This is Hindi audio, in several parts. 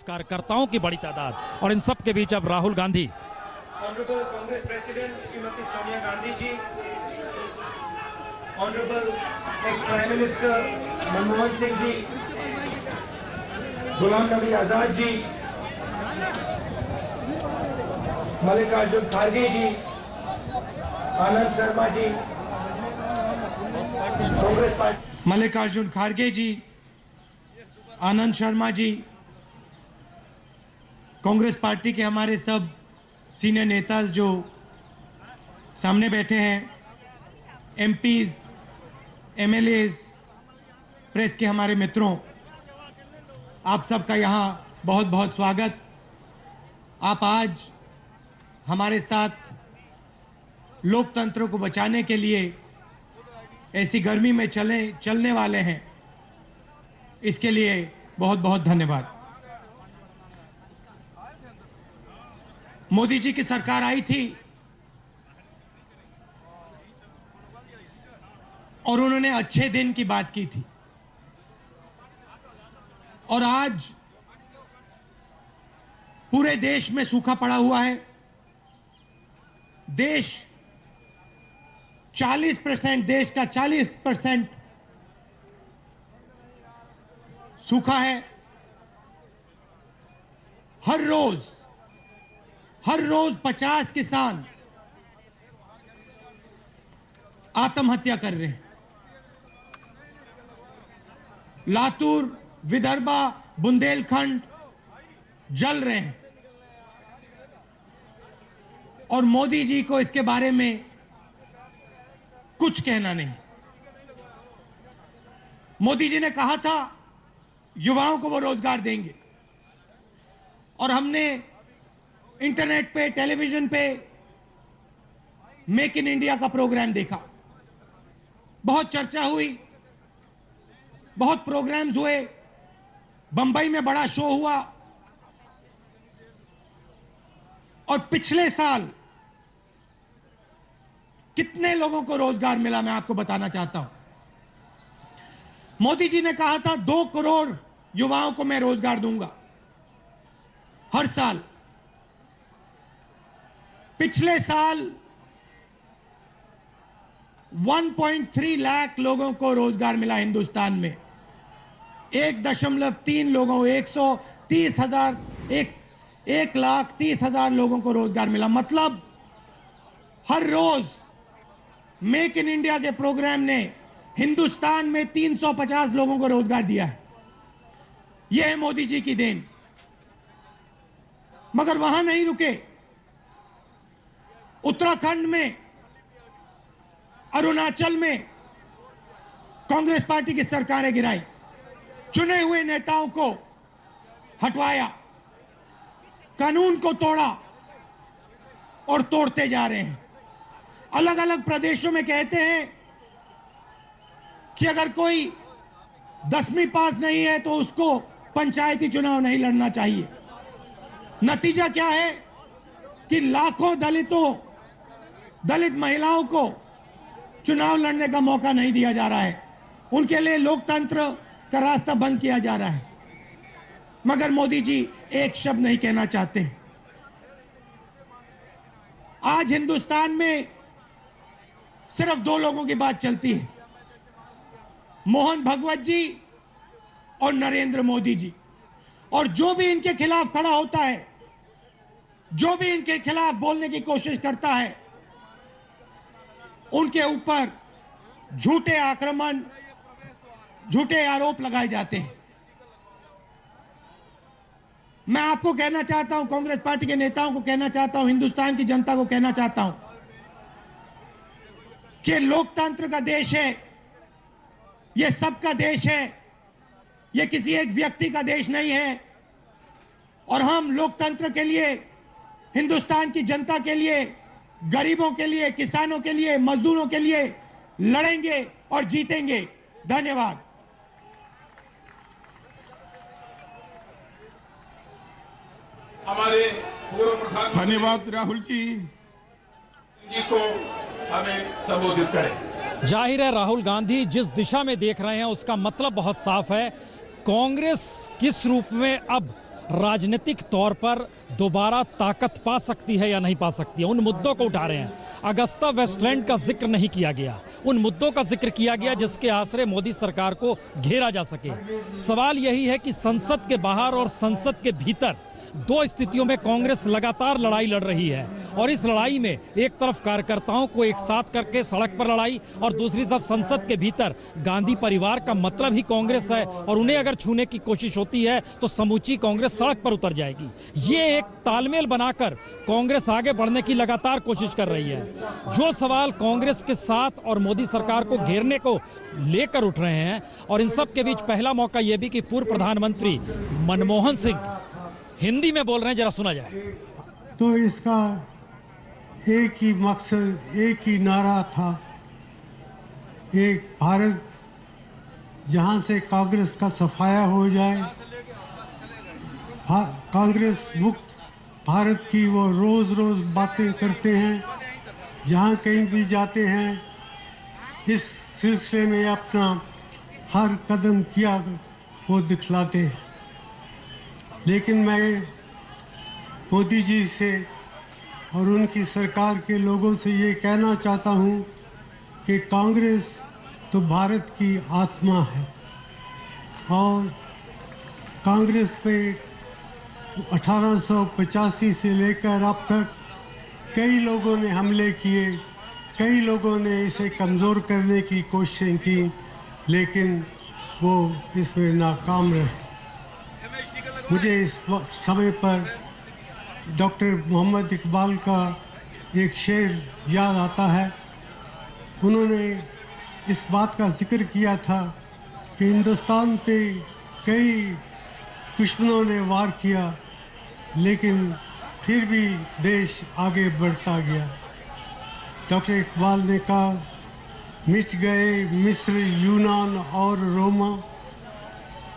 कार्यकर्ताओं की बड़ी तादाद, और इन सब के बीच अब Rahul Gandhi. Honourable Congress president Shrimati Sonia Gandhi ji, honourable ex prime minister Manmohan Singh ji, Ghulam Nabi Azad ji, Mallikarjun खड़गे जी, आनंद शर्मा जी, कांग्रेस पार्टी, मल्लिकार्जुन खड़गे जी, आनंद शर्मा जी, कांग्रेस पार्टी के हमारे सब सीनियर नेता जो सामने बैठे हैं, एमपीज, एमएलएज, प्रेस के हमारे मित्रों, आप सबका यहाँ बहुत बहुत स्वागत। आप आज हमारे साथ लोकतंत्र को बचाने के लिए ऐसी गर्मी में चलने वाले हैं, इसके लिए बहुत बहुत धन्यवाद। मोदी जी की सरकार आई थी और उन्होंने अच्छे दिन की बात की थी, और आज पूरे देश में सूखा पड़ा हुआ है। देश 40%, देश का 40% सूखा है। हर रोज 50 किसान आत्महत्या कर रहे हैं। लातूर, विदर्भा, बुंदेलखंड जल रहे हैं, और मोदी जी को इसके बारे में कुछ कहना नहीं। मोदी जी ने कहा था युवाओं को वो रोजगार देंगे, और हमने इंटरनेट पे, टेलीविजन पे मेक इन इंडिया का प्रोग्राम देखा। बहुत चर्चा हुई, बहुत प्रोग्राम्स हुए, बंबई में बड़ा शो हुआ, और पिछले साल कितने लोगों को रोजगार मिला मैं आपको बताना चाहता हूं। मोदी जी ने कहा था 2 करोड़ युवाओं को मैं रोजगार दूंगा हर साल। पिछले साल 1.3 लाख लोगों को रोजगार मिला हिंदुस्तान में। 1.3 लोगों, 1,30,000 लोगों को रोजगार मिला। मतलब हर रोज मेक इन इंडिया के प्रोग्राम ने हिंदुस्तान में 350 लोगों को रोजगार दिया है। यह है मोदी जी की देन। मगर वहां नहीं रुके। उत्तराखंड में, अरुणाचल में कांग्रेस पार्टी की सरकारें गिराई, चुने हुए नेताओं को हटवाया, कानून को तोड़ा और तोड़ते जा रहे हैं। अलग अलग प्रदेशों में कहते हैं कि अगर कोई 10वीं पास नहीं है तो उसको पंचायती चुनाव नहीं लड़ना चाहिए। नतीजा क्या है कि लाखों दलित महिलाओं को चुनाव लड़ने का मौका नहीं दिया जा रहा है। उनके लिए लोकतंत्र का रास्ता बंद किया जा रहा है। मगर मोदी जी एक शब्द नहीं कहना चाहते। आज हिंदुस्तान में सिर्फ 2 लोगों की बात चलती है, मोहन भगवत जी और नरेंद्र मोदी जी। और जो भी इनके खिलाफ खड़ा होता है, जो भी इनके खिलाफ बोलने की कोशिश करता है, उनके ऊपर झूठे आक्रमण, झूठे आरोप लगाए जाते हैं। मैं आपको कहना चाहता हूं, कांग्रेस पार्टी के नेताओं को कहना चाहता हूं, हिंदुस्तान की जनता को कहना चाहता हूं कि लोकतंत्र का देश है, यह सबका देश है, यह किसी एक व्यक्ति का देश नहीं है। और हम लोकतंत्र के लिए, हिंदुस्तान की जनता के लिए, गरीबों के लिए, किसानों के लिए, मजदूरों के लिए लड़ेंगे और जीतेंगे। धन्यवाद। हमारे पूर्व प्रधानमंत्री धन्यवाद राहुल जी को हमें संबोधित करें। जाहिर है राहुल गांधी जिस दिशा में देख रहे हैं उसका मतलब बहुत साफ है। कांग्रेस किस रूप में अब राजनीतिक तौर पर दोबारा ताकत पा सकती है या नहीं पा सकती है, उन मुद्दों को उठा रहे हैं। अगस्ता वेस्टलैंड का जिक्र नहीं किया गया, उन मुद्दों का जिक्र किया गया जिसके आसरे मोदी सरकार को घेरा जा सके। सवाल यही है कि संसद के बाहर और संसद के भीतर दो स्थितियों में कांग्रेस लगातार लड़ाई लड़ रही है, और इस लड़ाई में एक तरफ कार्यकर्ताओं को एक साथ करके सड़क पर लड़ाई, और दूसरी तरफ संसद के भीतर गांधी परिवार का मतलब ही कांग्रेस है, और उन्हें अगर छूने की कोशिश होती है तो समूची कांग्रेस सड़क पर उतर जाएगी। ये एक तालमेल बनाकर कांग्रेस आगे बढ़ने की लगातार कोशिश कर रही है। जो सवाल कांग्रेस के साथ और मोदी सरकार को घेरने को लेकर उठ रहे हैं, और इन सब के बीच पहला मौका यह भी कि पूर्व प्रधानमंत्री मनमोहन सिंह हिंदी में बोल रहे हैं, जरा सुना जाए। तो इसका एक ही मकसद, एक ही नारा था, एक भारत जहां से कांग्रेस का सफाया हो जाए, कांग्रेस मुक्त भारत की वो रोज रोज बातें करते हैं, जहां कहीं भी जाते हैं इस सिलसिले में अपना हर कदम किया वो दिखलाते हैं। लेकिन मैं मोदी जी से और उनकी सरकार के लोगों से ये कहना चाहता हूँ कि कांग्रेस तो भारत की आत्मा है, और कांग्रेस पे 1885 से लेकर अब तक कई लोगों ने हमले किए, कई लोगों ने इसे कमज़ोर करने की कोशिशें की, लेकिन वो इसमें नाकाम रहे। मुझे इस समय पर डॉक्टर मोहम्मद इकबाल का एक शेर याद आता है। उन्होंने इस बात का जिक्र किया था कि हिंदुस्तान पे कई दुश्मनों ने वार किया, लेकिन फिर भी देश आगे बढ़ता गया। डॉक्टर इकबाल ने कहा, मिट गए मिस्र, यूनान और रोमा,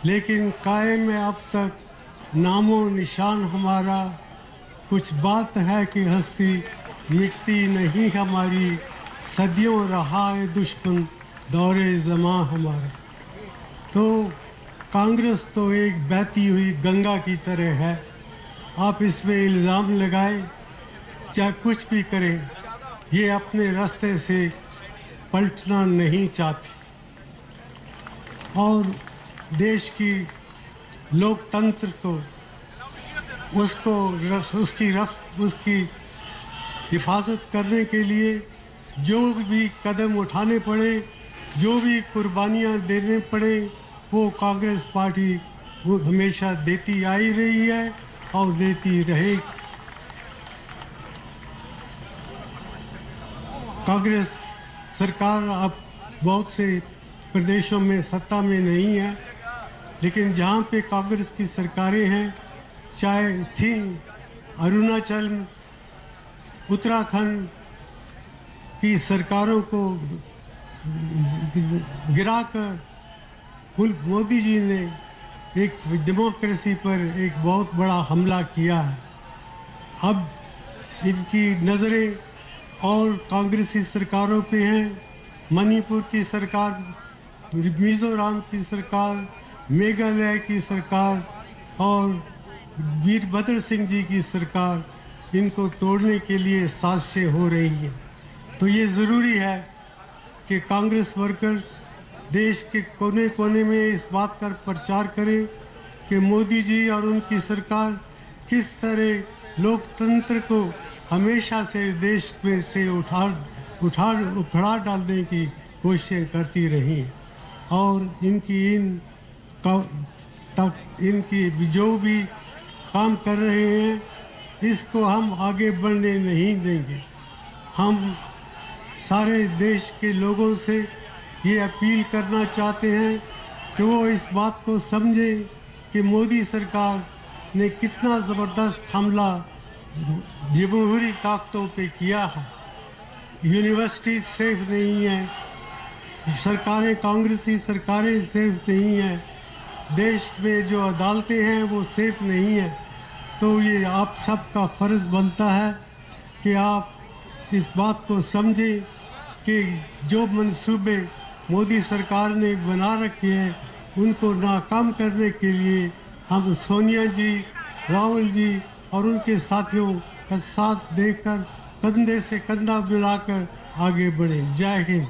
लेकिन कायम है अब तक नामो निशान हमारा। कुछ बात है कि हस्ती मिटती नहीं हमारी, सदियों रहा है दुश्मन दौरे ज़मां हमारा। तो कांग्रेस तो एक बहती हुई गंगा की तरह है। आप इसमें इल्ज़ाम लगाएं, चाहे कुछ भी करें, ये अपने रास्ते से पलटना नहीं चाहती, और देश की लोकतंत्र को उसकी हिफाजत करने के लिए जो भी कदम उठाने पड़े, जो भी कुर्बानियां देने पड़े, वो कांग्रेस पार्टी वो हमेशा देती आई रही है और देती रहेगी। कांग्रेस सरकार अब बहुत से प्रदेशों में सत्ता में नहीं है, लेकिन जहाँ पे कांग्रेस की सरकारें हैं, चाहे थी अरुणाचल, उत्तराखंड की सरकारों को गिराकर मोदी जी ने एक डेमोक्रेसी पर एक बहुत बड़ा हमला किया है। अब इनकी नज़रें और कांग्रेसी सरकारों पे हैं। मणिपुर की सरकार, मिजोरम की सरकार, मेघालय की सरकार और वीरभद्र सिंह जी की सरकार, इनको तोड़ने के लिए साजिशें हो रही हैं। तो ये ज़रूरी है कि कांग्रेस वर्कर्स देश के कोने कोने में इस बात का प्रचार करें कि मोदी जी और उनकी सरकार किस तरह लोकतंत्र को हमेशा से देश में से उखाड़ डालने की कोशिशें करती रही, और इनकी जो भी काम कर रहे हैं, इसको हम आगे बढ़ने नहीं देंगे। हम सारे देश के लोगों से ये अपील करना चाहते हैं कि वो इस बात को समझें कि मोदी सरकार ने कितना ज़बरदस्त हमला जमहूरी ताकतों पे किया है। यूनिवर्सिटी सेफ नहीं है, सरकारें, कांग्रेसी सरकारें सेफ नहीं हैं, देश में जो अदालतें हैं वो सेफ नहीं है। तो ये आप सबका फ़र्ज़ बनता है कि आप इस बात को समझें कि जो मंसूबे मोदी सरकार ने बना रखे हैं, उनको नाकाम करने के लिए हम सोनिया जी राहुल जी और उनके साथियों का साथ देकर कंधे से कंधा मिलाकर आगे बढ़े। जय हिंद।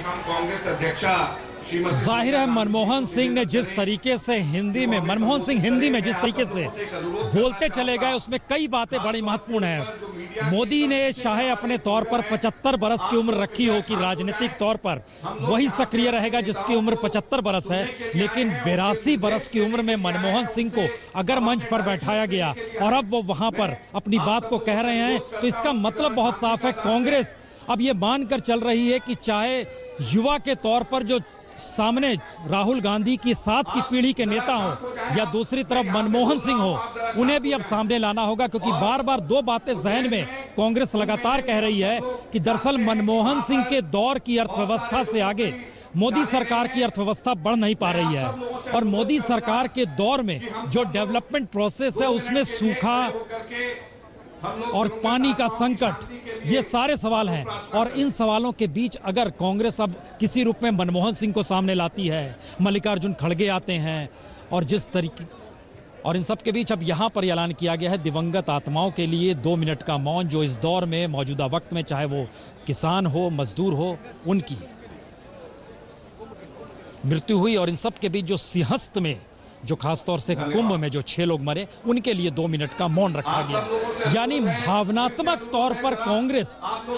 हम कांग्रेस अध्यक्षा श्रीमती जाहिर है मनमोहन सिंह ने जिस तरीके से मनमोहन सिंह हिंदी में जिस तरीके से बोलते चले गए उसमें कई बातें बड़ी महत्वपूर्ण हैं। मोदी ने चाहे अपने तौर पर 75 बरस की उम्र रखी हो कि राजनीतिक तौर पर वही सक्रिय रहेगा जिसकी उम्र 75 बरस है, लेकिन 82 बरस की उम्र में मनमोहन सिंह को अगर मंच पर बैठाया गया और अब वो वहां पर अपनी बात को कह रहे हैं तो इसका मतलब बहुत साफ है। कांग्रेस अब ये मानकर चल रही है कि चाहे युवा के तौर पर जो सामने राहुल गांधी की साथ की पीढ़ी के नेता हो या दूसरी तरफ मनमोहन सिंह हो, उन्हें भी अब सामने लाना होगा, क्योंकि बार बार दो बातें जहन में कांग्रेस लगातार कह रही है कि दरअसल मनमोहन सिंह के दौर की अर्थव्यवस्था से आगे मोदी सरकार की अर्थव्यवस्था बढ़ नहीं पा रही है और मोदी सरकार के दौर में जो डेवलपमेंट प्रोसेस है उसमें सूखा और पानी का संकट, ये सारे सवाल हैं। और इन सवालों के बीच अगर कांग्रेस अब किसी रूप में मनमोहन सिंह को सामने लाती है, मल्लिकार्जुन खड़गे आते हैं और जिस तरीके और इन सब के बीच अब यहां पर ऐलान किया गया है दिवंगत आत्माओं के लिए 2 मिनट का मौन, जो इस दौर में मौजूदा वक्त में चाहे वो किसान हो, मजदूर हो, उनकी मृत्यु हुई और इन सब के बीच जो सिंहस्थ में जो खासतौर से कुंभ में जो 6 लोग मरे, उनके लिए 2 मिनट का मौन रखा गया। यानी भावनात्मक तौर पर कांग्रेस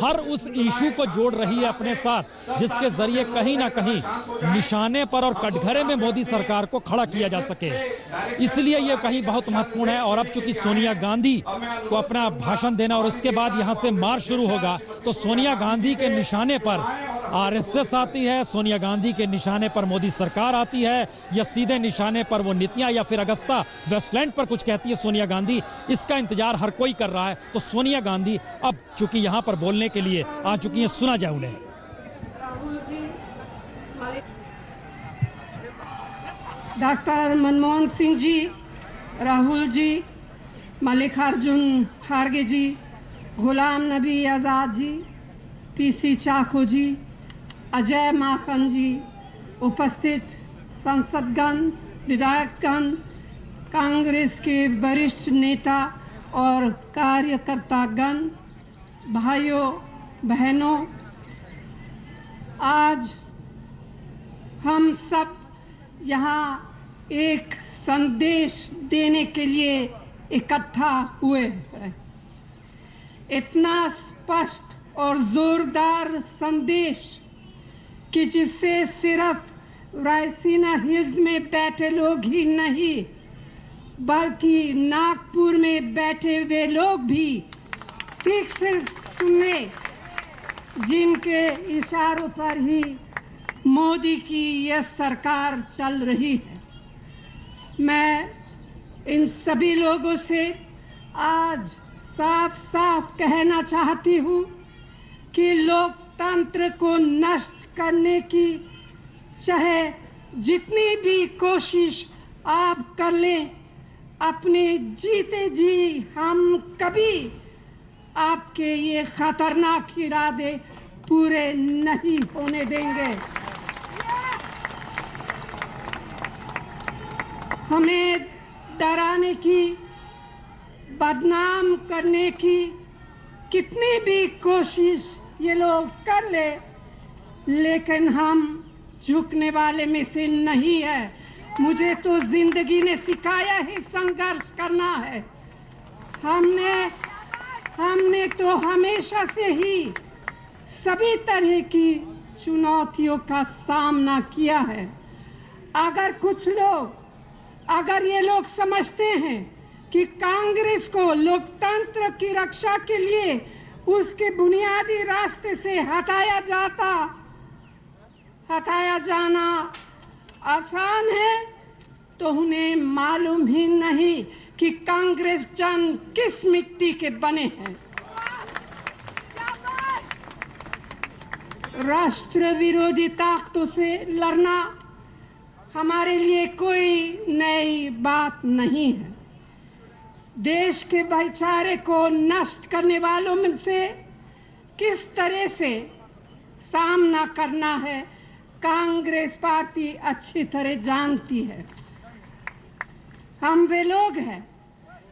हर उस इशू को जोड़ रही है अपने साथ जिसके जरिए कहीं ना कहीं निशाने पर और कटघरे में मोदी सरकार को खड़ा किया जा सके। इसलिए यह कहीं बहुत महत्वपूर्ण है। और अब चूंकि सोनिया गांधी को अपना भाषण देना और उसके बाद यहां से मार्च शुरू होगा, तो सोनिया गांधी के निशाने पर आरएसएस आती है, सोनिया गांधी के निशाने पर मोदी सरकार आती है, या सीधे निशाने पर वो नीतियां या फिर अगस्ता वेस्टलैंड पर कुछ कहती है सोनिया गांधी, इसका इंतजार हर कोई कर रहा है। तो सोनिया गांधी अब चूंकि यहां पर बोलने के लिए आ चुकी हैं, सुना जाए उन्हें। डॉक्टर मनमोहन सिंह जी, राहुल जी, मल्लिकार्जुन खड़गे जी, गुलाम नबी आज़ाद जी, पीसी चाको जी, अजय माकन जी, उपस्थित संसदगण, विधायकगण, कांग्रेस के वरिष्ठ नेता और कार्यकर्तागण, भाइयों बहनों, आज हम सब यहाँ एक संदेश देने के लिए इकट्ठा हुए हैं। इतना स्पष्ट और जोरदार संदेश कि जिससे सिर्फ रायसीना हिल्स में बैठे लोग ही नहीं बल्कि नागपुर में बैठे हुए लोग भी ठीक से सुने, जिनके इशारों पर ही मोदी की यह सरकार चल रही है। मैं इन सभी लोगों से आज साफ साफ कहना चाहती हूँ कि लोकतंत्र को नष्ट करने की चाहे जितनी भी कोशिश आप कर लें, अपने जीते जी हम कभी आपके ये खतरनाक इरादे पूरे नहीं होने देंगे। हमें डराने की, बदनाम करने की कितनी भी कोशिश ये लोग कर ले, लेकिन हम झुकने वाले में से नहीं है। मुझे तो जिंदगी ने सिखाया ही संघर्ष करना है। हमने तो हमेशा से ही सभी तरह की चुनौतियों का सामना किया है। अगर ये लोग समझते हैं कि कांग्रेस को लोकतंत्र की रक्षा के लिए उसके बुनियादी रास्ते से हटाया जाना आसान है, तो उन्हें मालूम ही नहीं कि कांग्रेस जन किस मिट्टी के बने हैं। राष्ट्र विरोधी ताकतों से लड़ना हमारे लिए कोई नई बात नहीं है। देश के भाईचारे को नष्ट करने वालों में से किस तरह से सामना करना है, कांग्रेस पार्टी अच्छी तरह जानती है। हम वे लोग हैं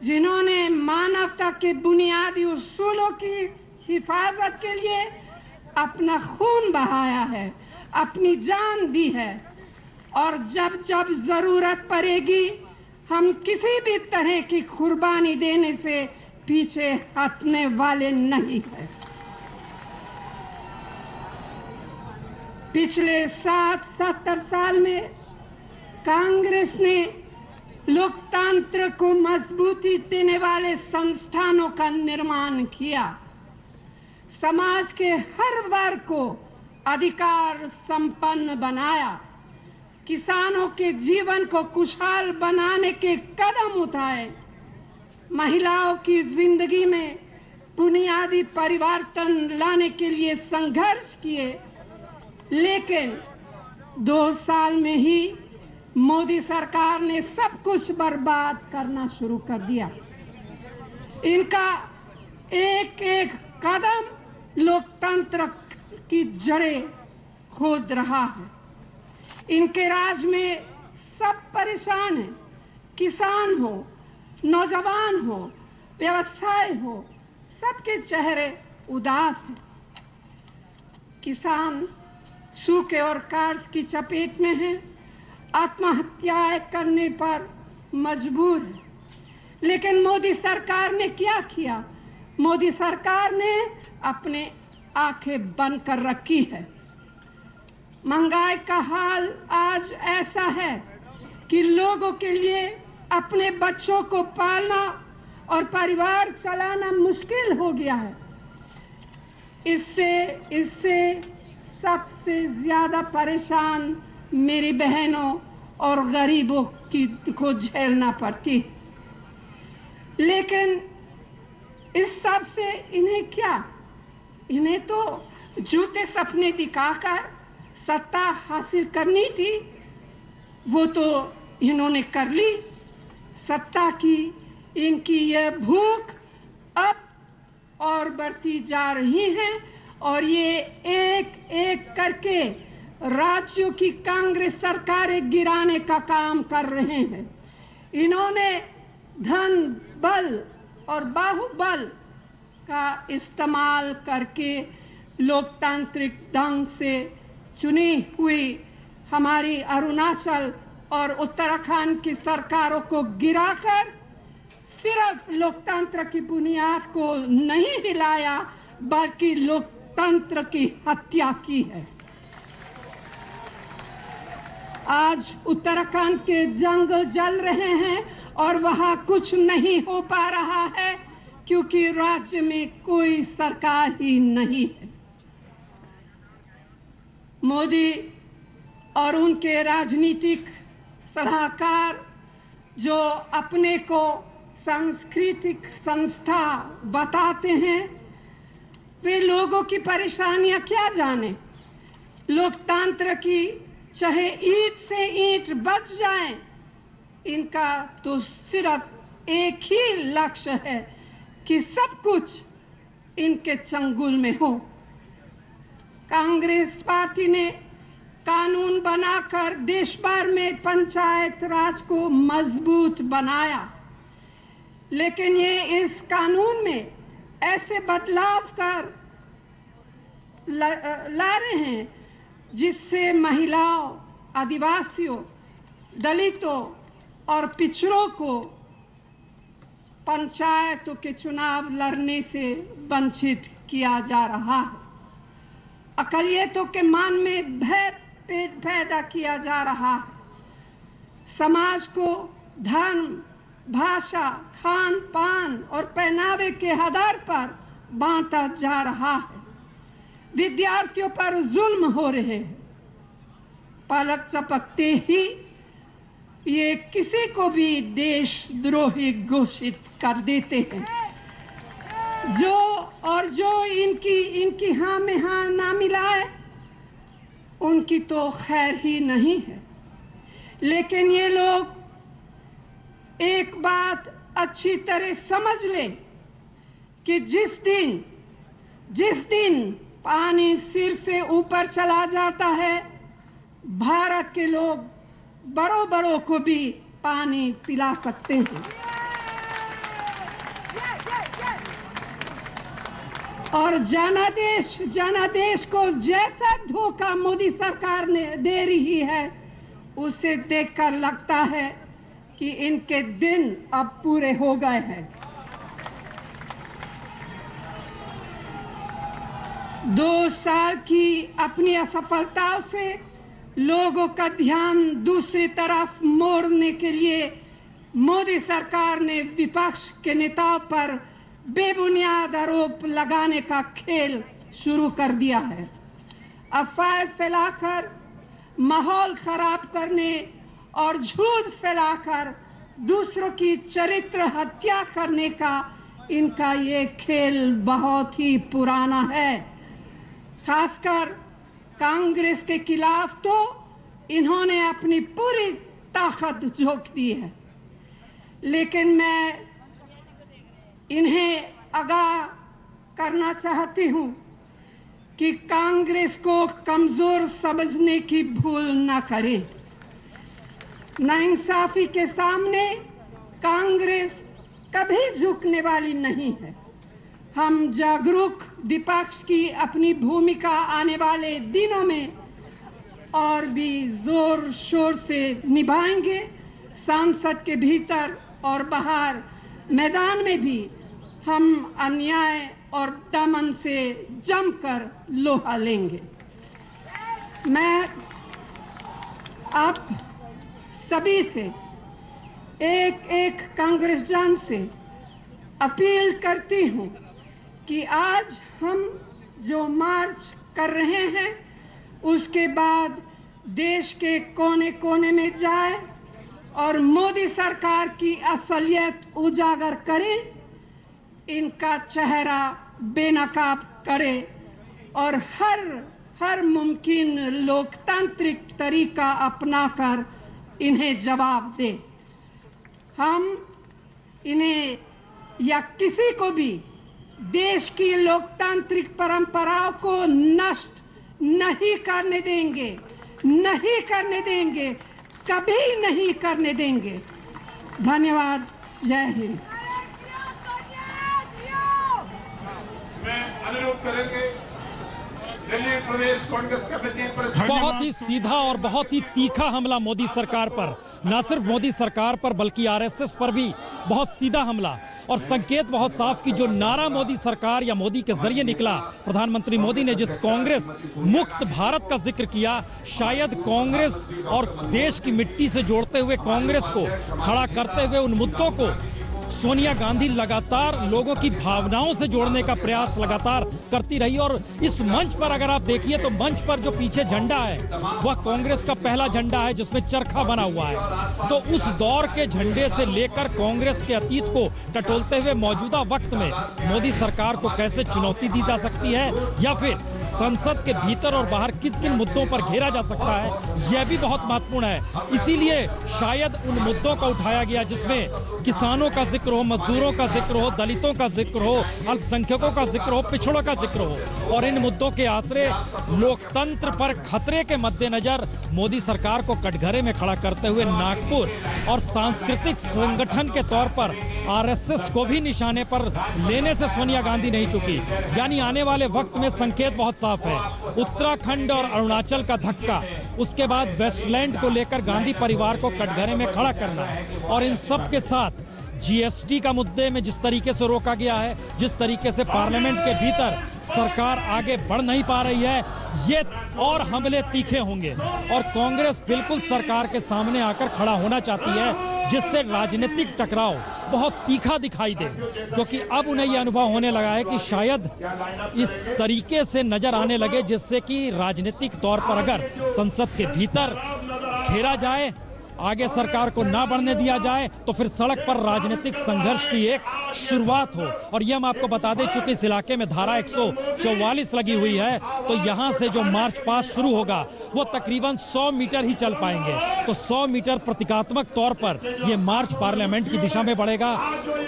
जिन्होंने मानवता के बुनियादी उसूलों की हिफाजत के लिए अपना खून बहाया है, अपनी जान दी है, और जब जब जरूरत पड़ेगी हम किसी भी तरह की कुर्बानी देने से पीछे हटने वाले नहीं हैं। पिछले 60-70 साल में कांग्रेस ने लोकतंत्र को मजबूती देने वाले संस्थानों का निर्माण किया, समाज के हर वर्ग को अधिकार संपन्न बनाया, किसानों के जीवन को खुशहाल बनाने के कदम उठाए, महिलाओं की जिंदगी में बुनियादी परिवर्तन लाने के लिए संघर्ष किए। लेकिन 2 साल में ही मोदी सरकार ने सब कुछ बर्बाद करना शुरू कर दिया। इनका एक एक कदम लोकतंत्र की जड़ें खोद रहा है। इनके राज में सब परेशान हैं, किसान हो, नौजवान हो, व्यवसाय हो, सबके चेहरे उदास हैं। किसान सूखे और कर्ज की चपेट में हैं, आत्महत्याएं करने पर मजबूर है। लेकिन मोदी सरकार ने क्या किया? मोदी सरकार ने अपने आंखें बंद कर रखी है। महंगाई का हाल आज ऐसा है कि लोगों के लिए अपने बच्चों को पालना और परिवार चलाना मुश्किल हो गया है। इससे सबसे ज्यादा परेशान मेरी बहनों और गरीबों को झेलना पड़ती है। लेकिन इस सब से इन्हें क्या? इन्हें तो झूठे सपने दिखाकर सत्ता हासिल करनी थी, वो तो इन्होंने कर ली। सत्ता की इनकी यह भूख अब और बढ़ती जा रही है और ये एक एक करके राज्यों की कांग्रेस सरकारें गिराने का काम कर रहे हैं। इन्होंने धन, बल और बाहुबल का इस्तेमाल करके लोकतांत्रिक ढंग से चुनी हुई हमारी अरुणाचल और उत्तराखंड की सरकारों को गिराकर सिर्फ लोकतंत्र की बुनियाद को नहीं हिलाया बल्कि लोकतंत्र की हत्या की है। आज उत्तराखंड के जंगल जल रहे हैं और वहां कुछ नहीं हो पा रहा है क्योंकि राज्य में कोई सरकार ही नहीं है। मोदी और उनके राजनीतिक सलाहकार जो अपने को सांस्कृतिक संस्था बताते हैं, वे लोगों की परेशानियां क्या जाने। लोकतंत्र की चाहे ईंट से ईंट बच जाए, इनका तो सिर्फ एक ही लक्ष्य है कि सब कुछ इनके चंगुल में हो। कांग्रेस पार्टी ने कानून बनाकर देश भर में पंचायत राज को मजबूत बनाया, लेकिन ये इस कानून में ऐसे बदलाव कर ला रहे हैं जिससे महिलाओं, आदिवासियों, दलितों और पिछड़ों को पंचायतों के चुनाव लड़ने से वंचित किया जा रहा है। अकलियतों के मन में भय पैदा किया जा रहा है। समाज को धर्म, भाषा, खान पान और पहनावे के आधार पर बांटा जा रहा है। विद्यार्थियों पर जुल्म हो रहे हैं। पलक झपकते ही ये किसी को भी देशद्रोही घोषित कर देते हैं। जो इनकी हाँ में हाँ ना मिलाए, उनकी तो खैर ही नहीं है। लेकिन ये लोग एक बात अच्छी तरह समझ ले कि जिस दिन पानी सिर से ऊपर चला जाता है, भारत के लोग बड़ों को भी पानी पिला सकते हैं। और जनादेश को जैसा धोखा मोदी सरकार ने दे रही है, उसे देखकर लगता है कि इनके दिन अब पूरे हो गए हैं। 2 साल की अपनी असफलताओं से लोगों का ध्यान दूसरी तरफ मोड़ने के लिए मोदी सरकार ने विपक्ष के नेताओं पर बेबुनियाद आरोप लगाने का खेल शुरू कर दिया है। अफवाह फैलाकर, माहौल खराब करने और झूठ फैलाकर दूसरों की चरित्र हत्या करने का इनका ये खेल बहुत ही पुराना है। खासकर कांग्रेस के खिलाफ तो इन्होंने अपनी पूरी ताकत झोंक दी है। लेकिन मैं इन्हें आगाह करना चाहती हूं कि कांग्रेस को कमजोर समझने की भूल न करें। नाइंसाफी के सामने कांग्रेस कभी झुकने वाली नहीं है। हम जागरूक विपक्ष की अपनी भूमिका आने वाले दिनों में और भी जोर शोर से निभाएंगे। संसद के भीतर और बाहर मैदान में भी हम अन्याय और दमन से जमकर लोहा लेंगे। मैं आप सभी से, एक कांग्रेसजन से अपील करती हूं कि आज हम जो मार्च कर रहे हैं, उसके बाद देश के कोने कोने में जाए और मोदी सरकार की असलियत उजागर करें, इनका चेहरा बेनकाब करे और हर मुमकिन लोकतांत्रिक तरीका अपनाकर इन्हें जवाब दे। हम इन्हें या किसी को भी देश की लोकतांत्रिक परंपराओं को नष्ट नहीं करने देंगे, कभी नहीं करने देंगे। धन्यवाद। जय हिंद। मैं अनुरोध करेंगे दिल्ली प्रदेश कांग्रेस कमेटी पर बहुत ही सीधा और बहुत ही तीखा हमला मोदी सरकार पर, न सिर्फ मोदी सरकार पर बल्कि आरएसएस पर भी बहुत सीधा हमला। और संकेत बहुत साफ कि जो नारा मोदी सरकार या मोदी के जरिए निकला, प्रधानमंत्री मोदी ने जिस कांग्रेस मुक्त भारत का जिक्र किया, शायद कांग्रेस और देश की मिट्टी से जोड़ते हुए कांग्रेस को खड़ा करते हुए उन मुद्दों को सोनिया गांधी लगातार लोगों की भावनाओं से जोड़ने का प्रयास लगातार करती रही। और इस मंच पर अगर आप देखिए तो मंच पर जो पीछे झंडा है वह कांग्रेस का पहला झंडा है जिसमें चरखा बना हुआ है। तो उस दौर के झंडे से लेकर कांग्रेस के अतीत को टटोलते हुए मौजूदा वक्त में मोदी सरकार को कैसे चुनौती दी जा सकती है या फिर संसद के भीतर और बाहर किन किन मुद्दों पर घेरा जा सकता है, यह भी बहुत महत्वपूर्ण है। इसीलिए शायद उन मुद्दों का उठाया गया जिसमें किसानों का जिक्र हो, मजदूरों का जिक्र हो, दलितों का जिक्र हो, अल्पसंख्यकों का जिक्र हो, पिछड़ों का जिक्र हो। और इन मुद्दों के आसरे लोकतंत्र पर खतरे के मद्देनजर मोदी सरकार को कटघरे में खड़ा करते हुए नागपुर और सांस्कृतिक संगठन के तौर पर आरएसएस को भी निशाने पर लेने से सोनिया गांधी नहीं चुकी। यानी आने वाले वक्त में संकेत बहुत साफ है। उत्तराखंड और अरुणाचल का धक्का, उसके बाद वेस्टलैंड को लेकर गांधी परिवार को कटघरे में खड़ा करना और इन सब के साथ जीएसटी का मुद्दे में जिस तरीके से रोका गया है, जिस तरीके से पार्लियामेंट के भीतर सरकार आगे बढ़ नहीं पा रही है, ये और हमले तीखे होंगे। और कांग्रेस बिल्कुल सरकार के सामने आकर खड़ा होना चाहती है जिससे राजनीतिक टकराव बहुत तीखा दिखाई दे, क्योंकि अब उन्हें यह अनुभव होने लगा है कि शायद इस तरीके से नजर आने लगे जिससे कि राजनीतिक तौर पर अगर संसद के भीतर घेरा जाए, आगे सरकार को ना बढ़ने दिया जाए, तो फिर सड़क पर राजनीतिक संघर्ष की एक शुरुआत हो। और यह हम आपको बता दें, चूंकि इस इलाके में धारा 144 लगी हुई है, तो यहां से जो मार्च पास्ट शुरू होगा वो तकरीबन 100 मीटर ही चल पाएंगे। तो 100 मीटर प्रतीकात्मक तौर पर यह मार्च पार्लियामेंट की दिशा में बढ़ेगा,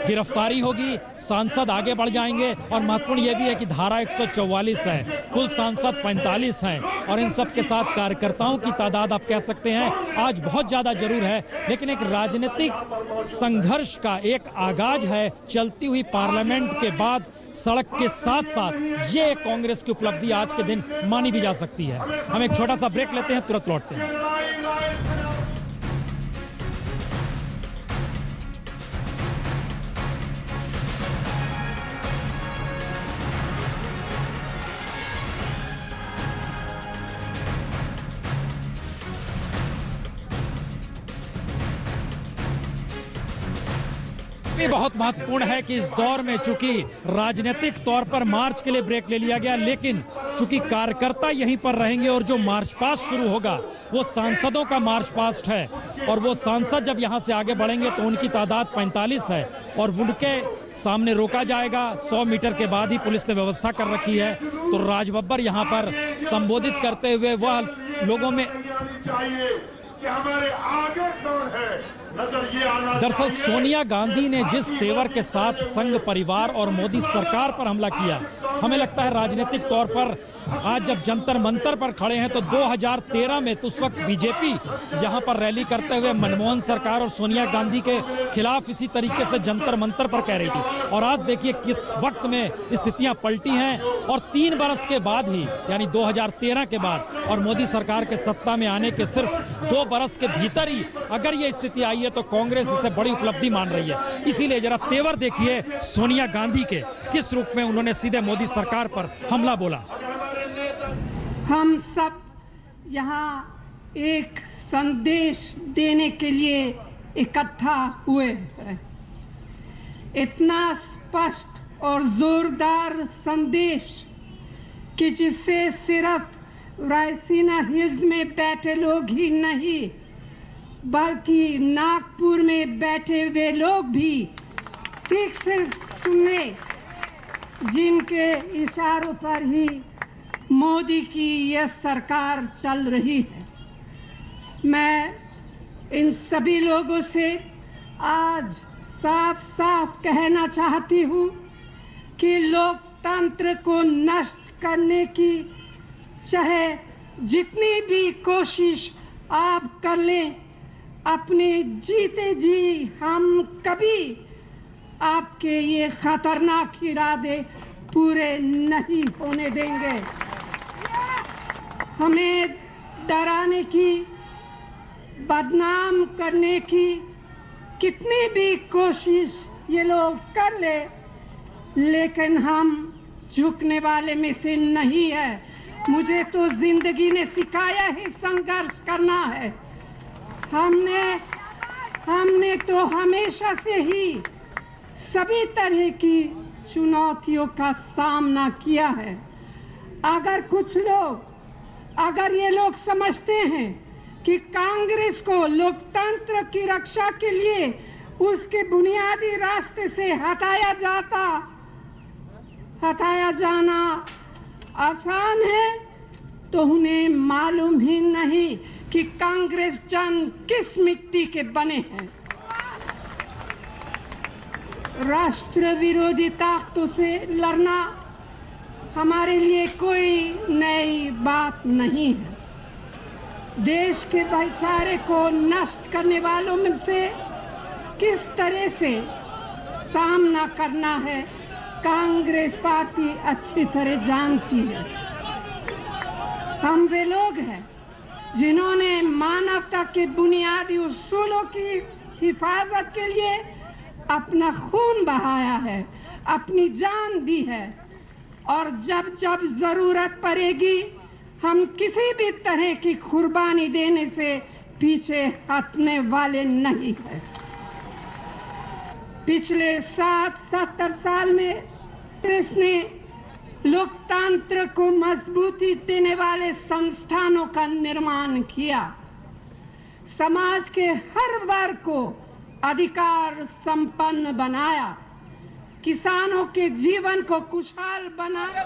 गिरफ्तारी होगी, सांसद आगे बढ़ जाएंगे। और महत्वपूर्ण यह भी है कि धारा 144 है, कुल सांसद 45 हैं और इन सब के साथ कार्यकर्ताओं की तादाद आप कह सकते हैं आज बहुत ज्यादा बात जरूर है, लेकिन एक राजनीतिक संघर्ष का एक आगाज है चलती हुई पार्लियामेंट के बाद सड़क के साथ साथ। ये कांग्रेस की उपलब्धि आज के दिन मानी भी जा सकती है। हम एक छोटा सा ब्रेक लेते हैं, तुरंत लौटते हैं। ये बहुत महत्वपूर्ण है कि इस दौर में चूंकि राजनीतिक तौर पर मार्च के लिए ब्रेक ले लिया गया, लेकिन चूंकि कार्यकर्ता यहीं पर रहेंगे और जो मार्च पास्ट शुरू होगा वो सांसदों का मार्च पास्ट है, और वो सांसद जब यहां से आगे बढ़ेंगे तो उनकी तादाद 45 है और उनके सामने रोका जाएगा। 100 मीटर के बाद ही पुलिस ने व्यवस्था कर रखी है। तो राजबब्बर यहां पर संबोधित करते हुए वह लोगों में कि हमारे आगे कौन है नजर ये आना। दरअसल सोनिया गांधी ने जिस तेवर के साथ संघ परिवार और मोदी सरकार पर हमला किया, हमें लगता है राजनीतिक तौर पर आज जब जंतर मंतर पर खड़े हैं तो 2013 में तो उस वक्त बीजेपी यहां पर रैली करते हुए मनमोहन सरकार और सोनिया गांधी के खिलाफ इसी तरीके से जंतर मंतर पर कह रही थी, और आज देखिए किस वक्त में स्थितियां पलटी हैं। और 3 बरस के बाद ही, यानी 2013 के बाद और मोदी सरकार के सत्ता में आने के सिर्फ 2 बरस के भीतर ही अगर ये स्थिति आई है तो कांग्रेस इसे बड़ी उपलब्धि मान रही है। इसीलिए जरा तेवर देखिए सोनिया गांधी के, किस रूप में उन्होंने सीधे मोदी सरकार पर हमला बोला। हम सब यहाँ एक संदेश देने के लिए इकट्ठा हुए हैं। इतना स्पष्ट और जोरदार संदेश कि जिससे सिर्फ रायसीना हिल्स में बैठे लोग ही नहीं बल्कि नागपुर में बैठे हुए लोग भी ठीक से सुने, जिनके इशारों पर ही मोदी की यह सरकार चल रही है। मैं इन सभी लोगों से आज साफ साफ कहना चाहती हूँ कि लोकतंत्र को नष्ट करने की चाहे जितनी भी कोशिश आप कर लें, अपने जीते जी हम कभी आपके ये खतरनाक इरादे पूरे नहीं होने देंगे। हमें डराने की, बदनाम करने की कितनी भी कोशिश ये लोग कर ले, लेकिन हम झुकने वाले में से नहीं है। मुझे तो जिंदगी ने सिखाया ही संघर्ष करना है। हमने तो हमेशा से ही सभी तरह की चुनौतियों का सामना किया है। अगर ये लोग समझते हैं कि कांग्रेस को लोकतंत्र की रक्षा के लिए उसके बुनियादी रास्ते से हटाया जाना आसान है, तो उन्हें मालूम ही नहीं कि कांग्रेस जन किस मिट्टी के बने हैं। राष्ट्र विरोधी ताकतों से लड़ना हमारे लिए कोई नई बात नहीं है। देश के भाईचारे को नष्ट करने वालों में से किस तरह से सामना करना है, कांग्रेस पार्टी अच्छी तरह जानती है। हम वे लोग हैं जिन्होंने मानवता के बुनियादी उसूलों की हिफाजत के लिए अपना खून बहाया है, अपनी जान दी है, और जब जब जरूरत पड़ेगी हम किसी भी तरह की कुर्बानी देने से पीछे हटने वाले नहीं हैं। पिछले 60-70 साल में कांग्रेस ने लोकतंत्र को मजबूती देने वाले संस्थानों का निर्माण किया, समाज के हर वर्ग को अधिकार संपन्न बनाया, किसानों के जीवन को खुशहाल बनाया।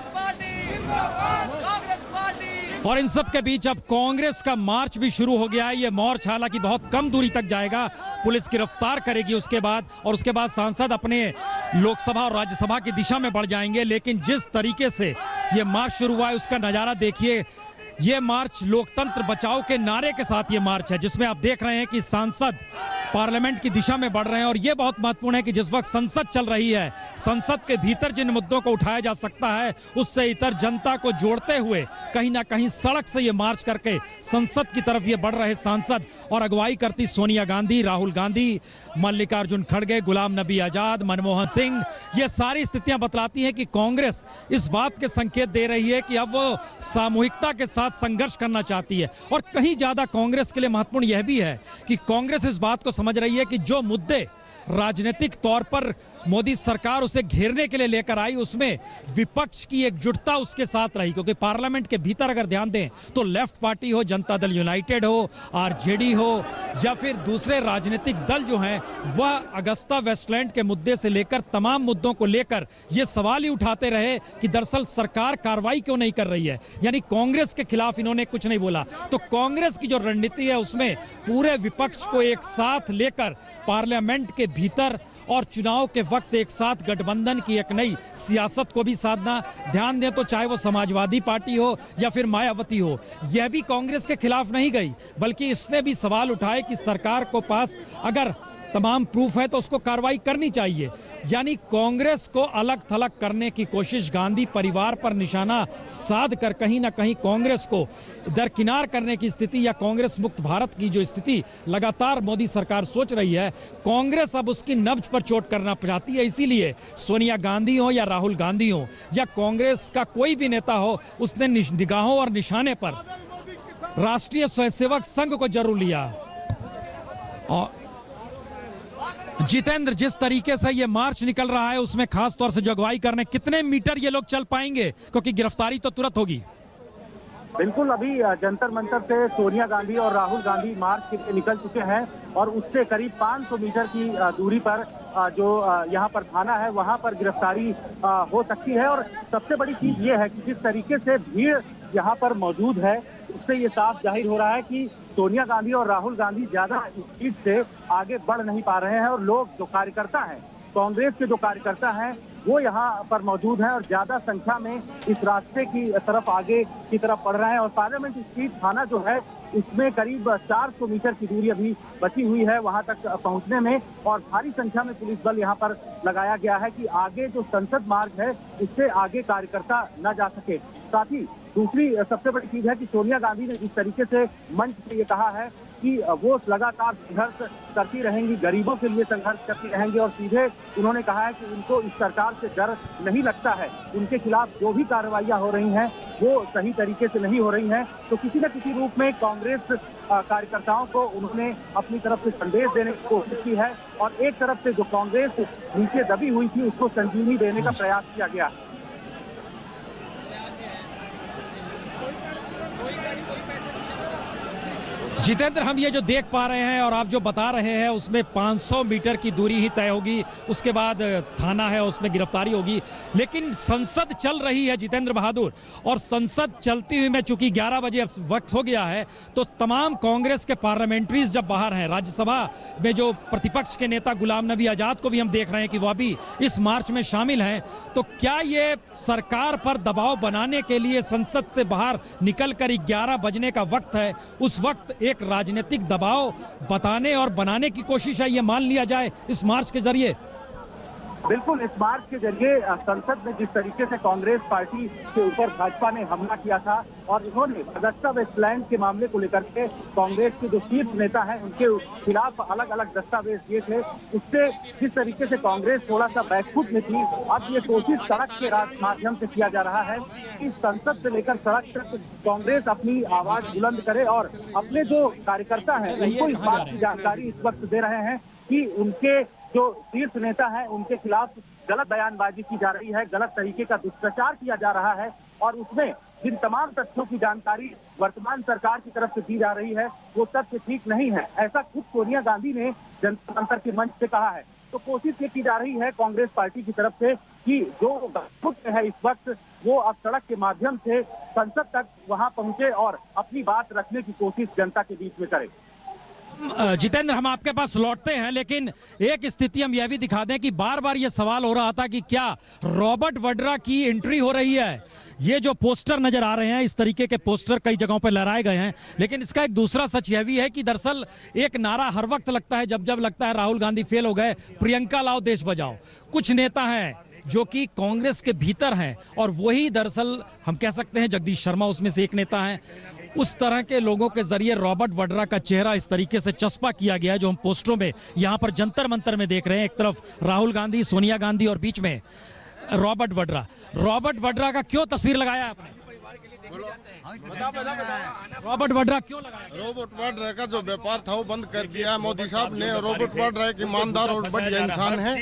और इन सब के बीच अब कांग्रेस का मार्च भी शुरू हो गया है। ये मार्च हालांकि बहुत कम दूरी तक जाएगा, पुलिस गिरफ्तार करेगी उसके बाद, और उसके बाद सांसद अपने लोकसभा और राज्यसभा की दिशा में बढ़ जाएंगे। लेकिन जिस तरीके से ये मार्च शुरू हुआ है उसका नजारा देखिए, ये मार्च लोकतंत्र बचाओ के नारे के साथ ये मार्च है, जिसमें आप देख रहे हैं कि सांसद पार्लियामेंट की दिशा में बढ़ रहे हैं। और यह बहुत महत्वपूर्ण है कि जिस वक्त संसद चल रही है, संसद के भीतर जिन मुद्दों को उठाया जा सकता है, उससे इतर जनता को जोड़ते हुए कहीं ना कहीं सड़क से ये मार्च करके संसद की तरफ ये बढ़ रहे सांसद, और अगुवाई करती सोनिया गांधी, राहुल गांधी, मल्लिकार्जुन खड़गे, गुलाम नबी आजाद, मनमोहन सिंह। ये सारी स्थितियां बतलाती हैं कि कांग्रेस इस बात के संकेत दे रही है कि अब वो सामूहिकता के साथ संघर्ष करना चाहती है। और कहीं ज्यादा कांग्रेस के लिए महत्वपूर्ण यह भी है कि कांग्रेस इस बात को समझ रही है कि जो मुद्दे राजनीतिक तौर पर मोदी सरकार उसे घेरने के लिए लेकर आई, उसमें विपक्ष की एकजुटता उसके साथ रही। क्योंकि पार्लियामेंट के भीतर अगर ध्यान दें तो लेफ्ट पार्टी हो, जनता दल यूनाइटेड हो, आरजेडी हो, या फिर दूसरे राजनीतिक दल जो हैं, वह अगस्ता वेस्टलैंड के मुद्दे से लेकर तमाम मुद्दों को लेकर यह सवाल ही उठाते रहे कि दरअसल सरकार कार्रवाई क्यों नहीं कर रही है। यानी कांग्रेस के खिलाफ इन्होंने कुछ नहीं बोला। तो कांग्रेस की जो रणनीति है उसमें पूरे विपक्ष को एक साथ लेकर पार्लियामेंट के भीतर और चुनाव के वक्त एक साथ गठबंधन की एक नई सियासत को भी साधना। ध्यान दें तो चाहे वो समाजवादी पार्टी हो या फिर मायावती हो, यह भी कांग्रेस के खिलाफ नहीं गई, बल्कि इसने भी सवाल उठाए कि सरकार को पास अगर तमाम प्रूफ है तो उसको कार्रवाई करनी चाहिए। यानी कांग्रेस को अलग थलग करने की कोशिश, गांधी परिवार पर निशाना साध कर कहीं ना कहीं कांग्रेस को दरकिनार करने की स्थिति, या कांग्रेस मुक्त भारत की जो स्थिति लगातार मोदी सरकार सोच रही है, कांग्रेस अब उसकी नब्ज पर चोट करना चाहती है। इसीलिए सोनिया गांधी हो या राहुल गांधी हो या कांग्रेस का कोई भी नेता हो, उसने निगाहों और निशाने पर राष्ट्रीय स्वयंसेवक संघ को जरूर लिया। और जितेंद्र, जिस तरीके से ये मार्च निकल रहा है उसमें खास तौर से जो अगुवाई करने, कितने मीटर ये लोग चल पाएंगे, क्योंकि गिरफ्तारी तो तुरंत होगी। बिल्कुल, अभी जंतर मंतर से सोनिया गांधी और राहुल गांधी मार्च के लिए निकल चुके हैं और उससे करीब 500 मीटर की दूरी पर जो यहाँ पर थाना है वहाँ पर गिरफ्तारी हो सकती है। और सबसे बड़ी चीज ये है कि जिस तरीके से भीड़ यहाँ पर मौजूद है, उससे ये साफ जाहिर हो रहा है कि सोनिया गांधी और राहुल गांधी ज्यादा स्पीड से आगे बढ़ नहीं पा रहे हैं। और लोग जो कार्यकर्ता हैं, कांग्रेस के जो कार्यकर्ता हैं, वो यहाँ पर मौजूद हैं और ज्यादा संख्या में इस रास्ते की तरफ आगे की तरफ बढ़ रहे हैं। और पार्लियामेंट स्ट्रीट थाना जो है उसमें करीब 400 मीटर की दूरी अभी बची हुई है वहां तक पहुंचने में, और भारी संख्या में पुलिस बल यहां पर लगाया गया है कि आगे जो संसद मार्ग है उससे आगे कार्यकर्ता न जा सके। साथ ही दूसरी सबसे बड़ी चीज है कि सोनिया गांधी ने जिस तरीके से मंच से ये कहा है कि वो लगातार संघर्ष करती रहेंगी, गरीबों के लिए संघर्ष करती रहेंगी, और सीधे उन्होंने कहा है कि उनको इस सरकार से डर नहीं लगता है। उनके खिलाफ जो भी कार्रवाइयां हो रही हैं वो सही तरीके से नहीं हो रही हैं। तो किसी न किसी रूप में कांग्रेस कार्यकर्ताओं को उन्होंने अपनी तरफ से संदेश देने की कोशिश की है, और एक तरफ से जो कांग्रेस नीचे दबी हुई थी उसको संजीवनी देने का प्रयास किया गया। जितेंद्र, हम ये जो देख पा रहे हैं और आप जो बता रहे हैं उसमें 500 मीटर की दूरी ही तय होगी, उसके बाद थाना है उसमें गिरफ्तारी होगी। लेकिन संसद चल रही है जितेंद्र बहादुर, और संसद चलती हुई में चूंकि 11 बजे वक्त हो गया है, तो तमाम कांग्रेस के पार्लियामेंट्रीज जब बाहर हैं, राज्यसभा में जो प्रतिपक्ष के नेता गुलाम नबी आजाद को भी हम देख रहे हैं कि वह भी इस मार्च में शामिल हैं, तो क्या ये सरकार पर दबाव बनाने के लिए संसद से बाहर निकलकर 11 बजने का वक्त है, उस वक्त एक राजनीतिक दबाव बताने और बनाने की कोशिश है, ये मान लिया जाए इस मार्च के जरिए? बिल्कुल, इस मार्च के जरिए संसद में जिस तरीके से कांग्रेस पार्टी के ऊपर भाजपा ने हमला किया था और इन्होंने अगस्ता वेस्टलैंड के मामले को लेकर के कांग्रेस के जो शीर्ष नेता हैं उनके खिलाफ अलग अलग दस्तावेज दिए थे, उससे जिस तरीके से कांग्रेस थोड़ा सा बैकफुट में थी, अब ये कोशिश सड़क के माध्यम से किया जा रहा है कि संसद से लेकर सड़क तक कांग्रेस अपनी आवाज बुलंद करे और अपने जो कार्यकर्ता हैं उनको इस बात की जानकारी इस वक्त दे रहे हैं कि उनके जो शीर्ष नेता है उनके खिलाफ गलत बयानबाजी की जा रही है, गलत तरीके का दुष्प्रचार किया जा रहा है, और उसमें जिन तमाम तथ्यों की जानकारी वर्तमान सरकार की तरफ से दी जा रही है वो तथ्य ठीक नहीं है। ऐसा खुद सोनिया गांधी ने जनता मंच के मंच से कहा है। तो कोशिश ये की जा रही है कांग्रेस पार्टी की तरफ से कि जो खुद है इस वक्त वो अब सड़क के माध्यम से संसद तक वहां पहुंचे और अपनी बात रखने की कोशिश जनता के बीच में करे। जितेंद्र, हम आपके पास लौटते हैं, लेकिन एक स्थिति हम यह भी दिखा दें कि बार बार यह सवाल हो रहा था कि क्या रॉबर्ट वड्रा की एंट्री हो रही है। ये जो पोस्टर नजर आ रहे हैं, इस तरीके के पोस्टर कई जगहों पर लहराए गए हैं, लेकिन इसका एक दूसरा सच यह भी है कि दरअसल एक नारा हर वक्त लगता है, जब जब लगता है राहुल गांधी फेल हो गए, प्रियंका लाओ देश बचाओ। कुछ नेता हैं जो कि कांग्रेस के भीतर हैं और वही दरअसल हम कह सकते हैं जगदीश शर्मा उसमें से एक नेता हैं। उस तरह के लोगों के जरिए रॉबर्ट वड्रा का चेहरा इस तरीके से चस्पा किया गया है, जो हम पोस्टरों में यहां पर जंतर मंतर में देख रहे हैं। एक तरफ राहुल गांधी, सोनिया गांधी और बीच में रॉबर्ट वड्रा। रॉबर्ट वड्रा का क्यों तस्वीर लगाया आपने? रॉबर्ट वड्रा क्यों लगाया? रॉबर्ट वड्रा का जो व्यापार था वो बंद कर दिया मोदी साहब ने। रॉबर्ट वड्रा एक ईमानदार और बढ़िया इंसान है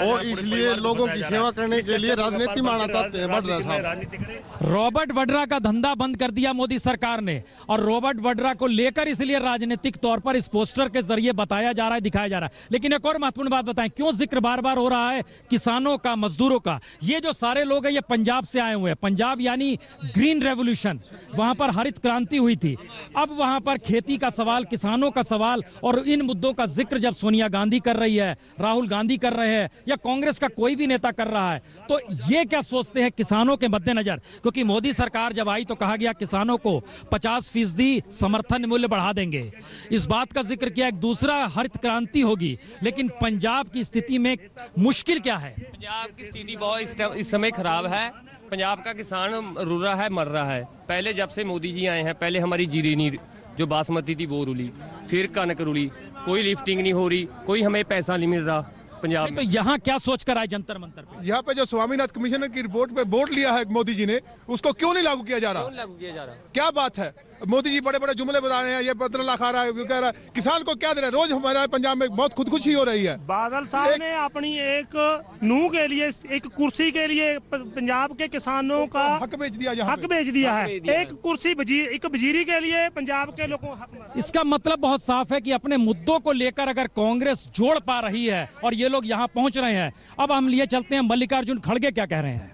और इसलिए लोगों की सेवा करने के लिए राजनीति में आना चाहते हैं वड्रा साहब। रॉबर्ट वड्रा का धंधा बंद कर दिया मोदी सरकार ने और रॉबर्ट वड्रा को लेकर इसलिए राजनीतिक तौर पर इस पोस्टर के जरिए बताया जा रहा है, दिखाया जा रहा है। लेकिन एक और महत्वपूर्ण बात बताएं, क्यों जिक्र बार बार हो रहा है किसानों का, मजदूरों का? ये जो सारे लोग हैं ये पंजाब से आए हुए हैं। पंजाब यानी ग्रीन रेवोल्यूशन, वहां पर हरित क्रांति हुई थी। अब वहां पर खेती का सवाल, किसानों का सवाल और इन मुद्दों का जिक्र जब सोनिया गांधी कर रही है, राहुल गांधी कर रहे हैं या कांग्रेस का कोई भी नेता कर रहा है, तो ये क्या सोचते हैं किसानों के मद्देनजर? क्योंकि मोदी सरकार जब आई तो कहा गया किसानों को 50% समर्थन मूल्य बढ़ा देंगे, इस बात का जिक्र किया, एक दूसरा हरित क्रांति होगी। लेकिन पंजाब की स्थिति में मुश्किल क्या है? पंजाब की स्थिति बहुत इस समय खराब है। पंजाब का किसान रो रहा है, मर रहा है। पहले जब से मोदी जी आए हैं, पहले हमारी जीरी नहीं जो बासमती थी वो रुली, फिर कनक रुली, कोई लिफ्टिंग नहीं हो रही, कोई हमें पैसा नहीं मिल रहा पंजाब में। तो यहाँ क्या सोचकर आए जंतर मंतर पे? यहाँ पे जो स्वामीनाथन कमीशन की रिपोर्ट पे वोट लिया है मोदी जी ने, उसको क्यों नहीं लागू किया जा रहा? क्यों लागू किया जा रहा? क्या बात है? मोदी जी बड़े बड़े जुमले बता रहे हैं, ये 15 लाख आ रहा है, वो कह रहा है किसान को क्या दे रहे हैं। रोज हमारे पंजाब में बहुत खुदकुशी हो रही है। बादल साहब ने अपनी एक नूह के लिए, एक कुर्सी के लिए पंजाब के किसानों का हक बेच दिया, हक बेच दिया है। एक कुर्सी एक वजीरी के लिए पंजाब के लोगों को हक। इसका मतलब बहुत साफ है कि अपने मुद्दों को लेकर अगर कांग्रेस जोड़ पा रही है और ये लोग यहाँ पहुंच रहे हैं। अब हम लिए चलते हैं मल्लिकार्जुन खड़गे क्या कह रहे हैं।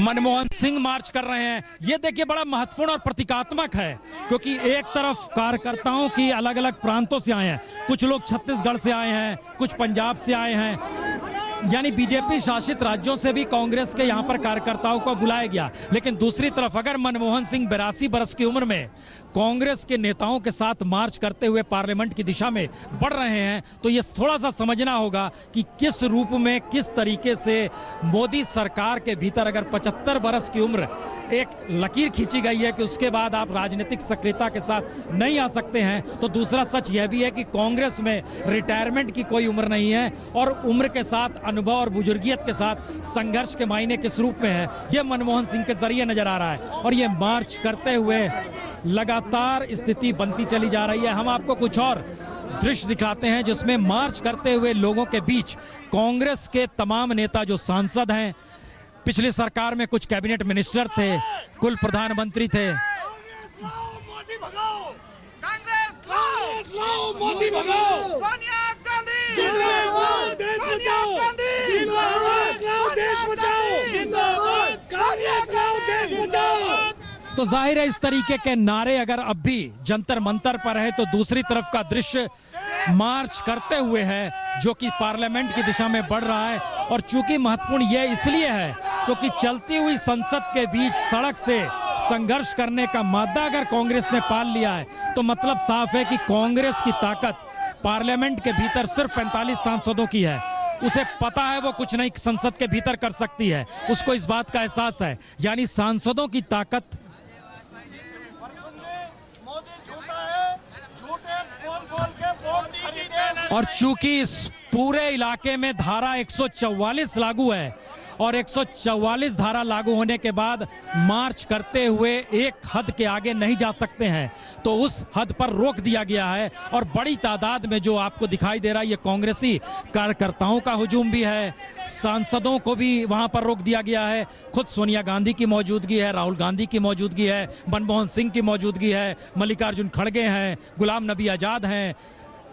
मनमोहन सिंह मार्च कर रहे हैं। ये देखिए बड़ा महत्वपूर्ण और प्रतीकात्मक है, क्योंकि एक तरफ कार्यकर्ताओं की अलग अलग प्रांतों से आए हैं, कुछ लोग छत्तीसगढ़ से आए हैं, कुछ पंजाब से आए हैं, यानी बीजेपी शासित राज्यों से भी कांग्रेस के यहां पर कार्यकर्ताओं को बुलाया गया। लेकिन दूसरी तरफ अगर मनमोहन सिंह 82 वर्ष की उम्र में कांग्रेस के नेताओं के साथ मार्च करते हुए पार्लियामेंट की दिशा में बढ़ रहे हैं, तो ये थोड़ा सा समझना होगा कि किस रूप में, किस तरीके से मोदी सरकार के भीतर अगर 75 वर्ष की उम्र एक लकीर खींची गई है कि उसके बाद आप राजनीतिक सक्रियता के साथ नहीं आ सकते हैं, तो दूसरा सच यह भी है कि कांग्रेस में रिटायरमेंट की कोई उम्र नहीं है और उम्र के साथ अनुभव और बुजुर्गियत के साथ संघर्ष के मायने किस रूप में है, यह मनमोहन सिंह के जरिए नजर आ रहा है। और ये मार्च करते हुए लगातार स्थिति बनती चली जा रही है। हम आपको कुछ और दृश्य दिखाते हैं जिसमें मार्च करते हुए लोगों के बीच कांग्रेस के तमाम नेता, जो सांसद हैं, पिछली सरकार में कुछ कैबिनेट मिनिस्टर थे, कुल प्रधानमंत्री थे। मोदी भगाओ, कांग्रेस लाओ, मोदी भगाओ, सोनिया गांधी जिंदाबाद, देश बचाओ, जिंदाबाद, देश बचाओ, जिंदाबाद, कांग्रेस लाओ, देश बचाओ। तो जाहिर है इस तरीके के नारे अगर अब भी जंतर मंतर पर है, तो दूसरी तरफ का दृश्य मार्च करते हुए है जो कि पार्लियामेंट की दिशा में बढ़ रहा है। और चूंकि महत्वपूर्ण यह इसलिए है क्योंकि चलती हुई संसद के बीच सड़क से संघर्ष करने का मादा अगर कांग्रेस ने पाल लिया है, तो मतलब साफ है कि कांग्रेस की ताकत पार्लियामेंट के भीतर सिर्फ 45 सांसदों की है। उसे पता है वो कुछ नहीं संसद के भीतर कर सकती है, उसको इस बात का एहसास है, यानी सांसदों की ताकत। और चूंकि इस पूरे इलाके में धारा 144 लागू है और 144 धारा लागू होने के बाद मार्च करते हुए एक हद के आगे नहीं जा सकते हैं, तो उस हद पर रोक दिया गया है। और बड़ी तादाद में जो आपको दिखाई दे रहा है, ये कांग्रेसी कार्यकर्ताओं का हुजूम भी है, सांसदों को भी वहां पर रोक दिया गया है। खुद सोनिया गांधी की मौजूदगी है, राहुल गांधी की मौजूदगी है, मनमोहन सिंह की मौजूदगी है, मल्लिकार्जुन खड़गे हैं, गुलाम नबी आजाद हैं,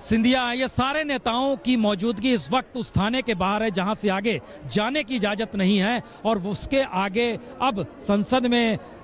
सिंधिया, ये सारे नेताओं की मौजूदगी इस वक्त उस थाने के बाहर है जहां से आगे जाने की इजाजत नहीं है। और उसके आगे अब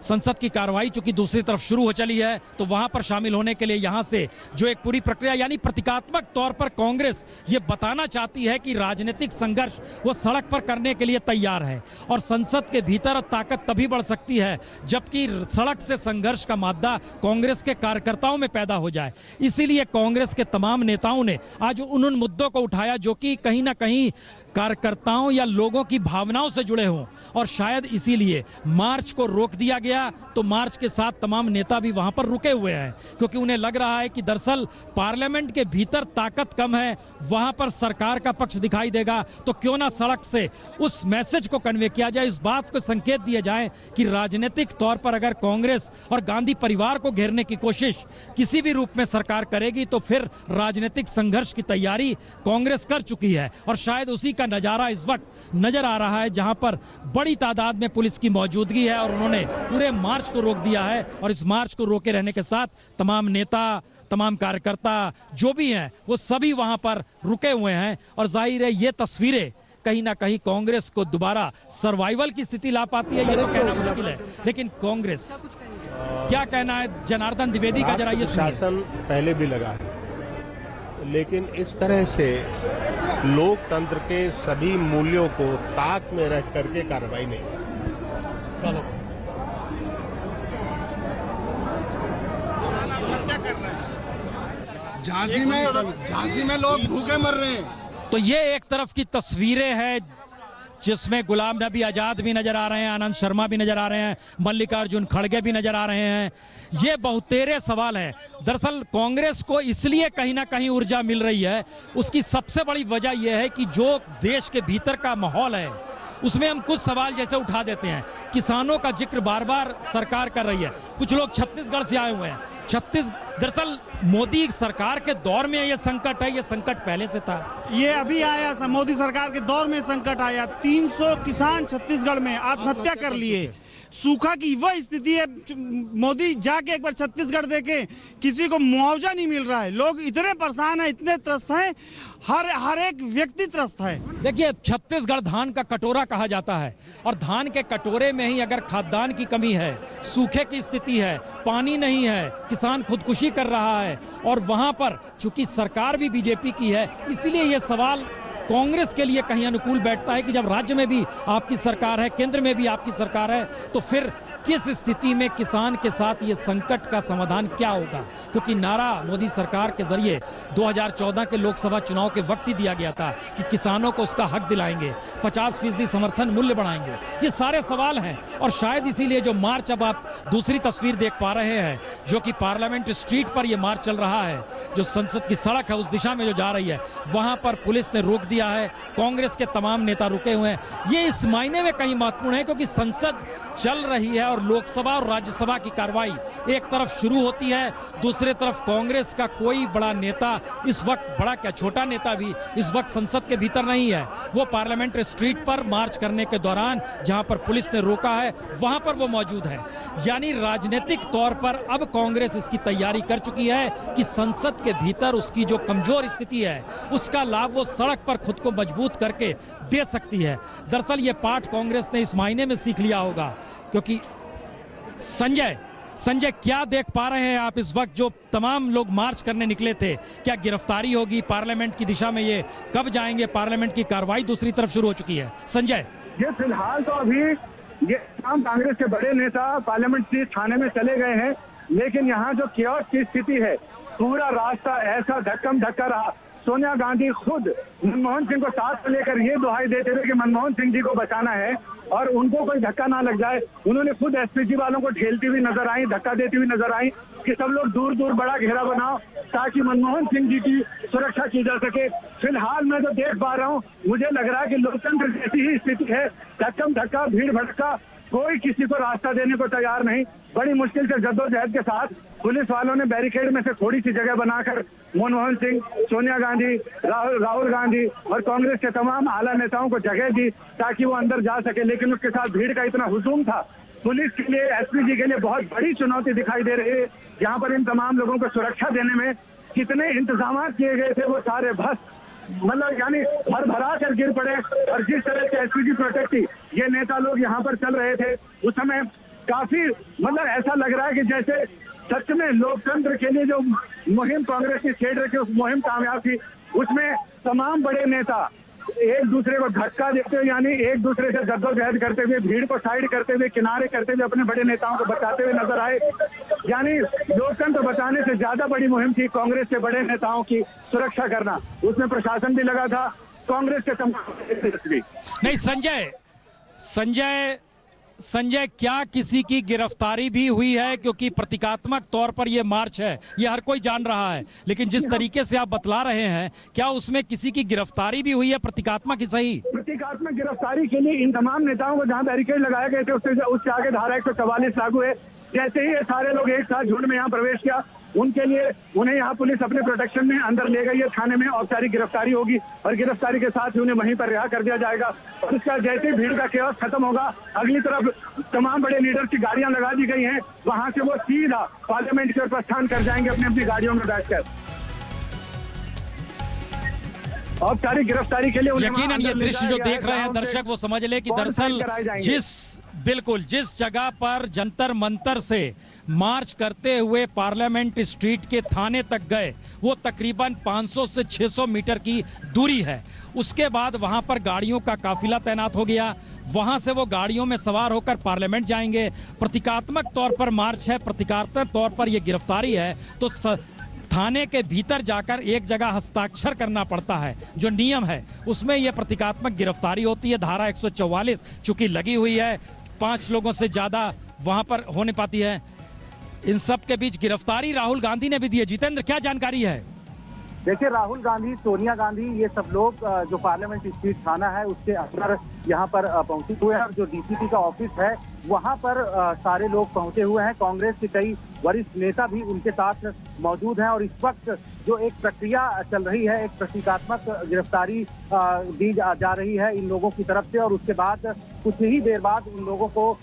संसद की कार्रवाई चूंकि दूसरी तरफ शुरू हो चली है, तो वहां पर शामिल होने के लिए यहां से जो एक पूरी प्रक्रिया, यानी प्रतीकात्मक तौर पर कांग्रेस ये बताना चाहती है कि राजनीतिक संघर्ष वो सड़क पर करने के लिए तैयार है। और संसद के भीतर ताकत तभी बढ़ सकती है जबकि सड़क से संघर्ष का मादा कांग्रेस के कार्यकर्ताओं में पैदा हो जाए। इसीलिए कांग्रेस के तमाम नेताओं ने आज उन मुद्दों को उठाया जो कि कहीं ना कहीं कार्यकर्ताओं या लोगों की भावनाओं से जुड़े हों, और शायद इसीलिए मार्च को रोक दिया गया। तो मार्च के साथ तमाम नेता भी वहां पर रुके हुए हैं, क्योंकि उन्हें लग रहा है कि दरअसल पार्लियामेंट के भीतर ताकत कम है, वहां पर सरकार का पक्ष दिखाई देगा, तो क्यों ना सड़क से उस मैसेज को कन्वे किया जाए, इस बात को संकेत दिए जाए कि राजनीतिक तौर पर अगर कांग्रेस और गांधी परिवार को घेरने की कोशिश किसी भी रूप में सरकार करेगी, तो फिर राजनीतिक संघर्ष की तैयारी कांग्रेस कर चुकी है। और शायद उसी का नजारा इस वक्त नजर आ रहा है, जहां पर बड़ी तादाद में पुलिस की मौजूदगी है और उन्होंने पूरे मार्च को रोक दिया है। और इस मार्च को रोके रहने के साथ तमाम नेता, तमाम कार्यकर्ता जो भी हैं, वो सभी वहां पर रुके हुए हैं। और जाहिर है ये तस्वीरें कहीं ना कहीं कांग्रेस को दोबारा सर्वाइवल की स्थिति ला पाती है, ये तो कहना मुश्किल है। लेकिन कांग्रेस क्या कहना है जनार्दन द्विवेदी का, जरा ये शासन पहले भी लगा है, लेकिन इस तरह से लोकतंत्र के सभी मूल्यों को ताक में रख करके कार्रवाई नहीं। चलो झांसी में लोग भूखे मर रहे हैं। तो ये एक तरफ की तस्वीरें हैं जिसमें गुलाम नबी आजाद भी नजर आ रहे हैं, आनंद शर्मा भी नजर आ रहे हैं, मल्लिकार्जुन खड़गे भी नजर आ रहे हैं। ये बहुतेरे सवाल हैं। दरअसल कांग्रेस को इसलिए कहीं ना कहीं ऊर्जा मिल रही है, उसकी सबसे बड़ी वजह यह है कि जो देश के भीतर का माहौल है उसमें हम कुछ सवाल जैसे उठा देते हैं। किसानों का जिक्र बार बार सरकार कर रही है, कुछ लोग छत्तीसगढ़ से आए हुए हैं। दरअसल मोदी सरकार के दौर में ये संकट है, ये संकट पहले से था, ये अभी आया, मोदी सरकार के दौर में संकट आया। 300 किसान छत्तीसगढ़ में आत्महत्या कर लिए। सूखा की वह स्थिति है, मोदी जाके एक बार छत्तीसगढ़ देखे, किसी को मुआवजा नहीं मिल रहा है। लोग इतने परेशान हैं, इतने त्रस्त हैं, हर एक व्यक्ति त्रस्त है। देखिए, छत्तीसगढ़ धान का कटोरा कहा जाता है, और धान के कटोरे में ही अगर खाद्यान्न की कमी है, सूखे की स्थिति है, पानी नहीं है, किसान खुदकुशी कर रहा है, और वहां पर चूंकि सरकार भी बीजेपी की है, इसीलिए ये सवाल कांग्रेस के लिए कहीं अनुकूल बैठता है कि जब राज्य में भी आपकी सरकार है, केंद्र में भी आपकी सरकार है, तो फिर किस स्थिति में किसान के साथ ये संकट का समाधान क्या होगा। क्योंकि नारा मोदी सरकार के जरिए 2014 के लोकसभा चुनाव के वक्त ही दिया गया था कि किसानों को उसका हक दिलाएंगे, 50% समर्थन मूल्य बढ़ाएंगे। ये सारे सवाल हैं, और शायद इसीलिए जो मार्च अब आप दूसरी तस्वीर देख पा रहे हैं, जो कि पार्लियामेंट स्ट्रीट पर ये मार्च चल रहा है, जो संसद की सड़क है उस दिशा में जो जा रही है, वहां पर पुलिस ने रोक दिया है, कांग्रेस के तमाम नेता रुके हुए हैं। ये इस मायने में कहीं महत्वपूर्ण है क्योंकि संसद चल रही है और लोकसभा और राज्यसभा की कार्रवाई एक तरफ शुरू होती है, दूसरी तरफ कांग्रेस का कोई बड़ा नेता इस वक्त, बड़ा क्या छोटा नेता भी इस वक्त संसद के भीतर नहीं है। वो पार्लियामेंट स्ट्रीट पर मार्च करने के दौरान जहां पर पुलिस ने रोका है वहां पर वो मौजूद है। यानी राजनीतिक तौर पर अब कांग्रेस इसकी तैयारी कर चुकी है कि संसद के भीतर उसकी जो कमजोर स्थिति है उसका लाभ वो सड़क पर खुद को मजबूत करके दे सकती है। दरअसल ये पाठ कांग्रेस ने इस महीने में सीख लिया होगा, क्योंकि संजय क्या देख पा रहे हैं आप इस वक्त, जो तमाम लोग मार्च करने निकले थे, क्या गिरफ्तारी होगी पार्लियामेंट की दिशा में? ये कब जाएंगे? पार्लियामेंट की कार्रवाई दूसरी तरफ शुरू हो चुकी है। संजय, ये फिलहाल तो अभी ये तमाम कांग्रेस के बड़े नेता पार्लियामेंट थाने में चले गए हैं, लेकिन यहाँ जो कियोस्क की स्थिति है, पूरा रास्ता ऐसा धक्कम धक्का रहा। सोनिया गांधी खुद मनमोहन सिंह को साथ में लेकर ये दुहाई देते थे कि मनमोहन सिंह जी को बचाना है और उनको कोई धक्का ना लग जाए। उन्होंने खुद एसपीजी वालों को ठेलती हुई नजर आई, धक्का देती हुई नजर आई कि सब लोग दूर दूर बड़ा घेरा बनाओ ताकि मनमोहन सिंह जी की सुरक्षा की जा सके। फिलहाल मैं जो देख पा रहा हूँ, मुझे लग रहा है कि लोकतंत्र जैसी ही स्थिति है, धक्कम धक्का, भीड़ भड़का, कोई किसी को रास्ता देने को तैयार नहीं। बड़ी मुश्किल से जद्दोजहद के साथ पुलिस वालों ने बैरिकेड में से थोड़ी सी जगह बनाकर मनमोहन सिंह, सोनिया गांधी, राहुल गांधी और कांग्रेस के तमाम आला नेताओं को जगह दी ताकि वो अंदर जा सके। लेकिन उसके साथ भीड़ का इतना हुजूम था, पुलिस के लिए, एसपीजी के लिए बहुत बड़ी चुनौती दिखाई दे रही है। यहाँ पर इन तमाम लोगों को सुरक्षा देने में कितने इंतजाम किए गए थे वो सारे भस मतलब यानी भर कर गिर पड़े। और जिस तरह से एसपीजी प्रोटेक्टी ये नेता लोग यहाँ पर चल रहे थे उस समय काफी मतलब ऐसा लग रहा है कि जैसे सच में लोकतंत्र के लिए जो मुहिम कांग्रेस की छेड़ रही थी उस मुहिम कामयाब थी। उसमें तमाम बड़े नेता एक दूसरे को धक्का देते हुए यानी एक दूसरे से जद्दोजहद करते हुए, भीड़ को साइड करते हुए, किनारे करते हुए अपने बड़े नेताओं को बचाते हुए नजर आए। यानी लोकतंत्र बचाने से ज्यादा बड़ी मुहिम थी कांग्रेस के बड़े नेताओं की सुरक्षा करना। उसमें प्रशासन भी लगा था, कांग्रेस के तमाम भी। नहीं संजय, क्या किसी की गिरफ्तारी भी हुई है? क्योंकि प्रतीकात्मक तौर पर यह मार्च है, यह हर कोई जान रहा है, लेकिन जिस तरीके से आप बतला रहे हैं, क्या उसमें किसी की गिरफ्तारी भी हुई है? प्रतीकात्मक ही सही। प्रतीकात्मक गिरफ्तारी के लिए इन तमाम नेताओं को जहां बैरिकेड लगाए गए थे उससे आगे धारा 144 लागू है। जैसे ही ये सारे लोग एक साथ झुंड में यहाँ प्रवेश किया, उनके लिए उन्हें यहाँ पुलिस अपने प्रोटेक्शन में अंदर ले गई है। थाने में औपचारिक गिरफ्तारी होगी और गिरफ्तारी के साथ ही उन्हें वहीं पर रिहा कर दिया जाएगा। और उसका जैसे भीड़ का केओस खत्म होगा, अगली तरफ तमाम बड़े लीडर्स की गाड़ियां लगा दी गई हैं, वहां से वो सीधा पार्लियामेंट की ओर प्रस्थान कर जाएंगे अपनी अपनी गाड़ियों में बैठकर। औपचारिक गिरफ्तारी के लिए यकीनन ये दृश्य जो देख रहे हैं दर्शक, वो समझ ले कि दरअसल जिस जगह पर जंतर मंतर से मार्च करते हुए पार्लियामेंट स्ट्रीट के थाने तक गए, वो तकरीबन 500 से 600 मीटर की दूरी है। उसके बाद वहां पर गाड़ियों का काफिला तैनात हो गया, वहां से वो गाड़ियों में सवार होकर पार्लियामेंट जाएंगे। प्रतीकात्मक तौर पर मार्च है, प्रतीकात्मक तौर पर ये गिरफ्तारी है, तो थाने के भीतर जाकर एक जगह हस्ताक्षर करना पड़ता है, जो नियम है उसमें यह प्रतीकात्मक गिरफ्तारी होती है। धारा 144 चूंकि लगी हुई है, 5 लोगों से ज्यादा वहां पर होने पाती है। इन सब के बीच गिरफ्तारी राहुल गांधी ने भी दी है। जितेंद्र, क्या जानकारी है? देखिए, राहुल गांधी, सोनिया गांधी, ये सब लोग जो पार्लियामेंट स्ट्रीट थाना है उसके अंदर यहाँ पर पहुंचे हुए हैं। जो डीसीपी का ऑफिस है वहां पर सारे लोग पहुंचे हुए हैं। कांग्रेस के कई वरिष्ठ नेता भी उनके साथ मौजूद हैं और इस वक्त जो एक प्रक्रिया चल रही है, एक प्रतीकात्मक गिरफ्तारी दी जा रही है इन लोगों की तरफ से और उसके बाद कुछ ही देर बाद इन लोगों को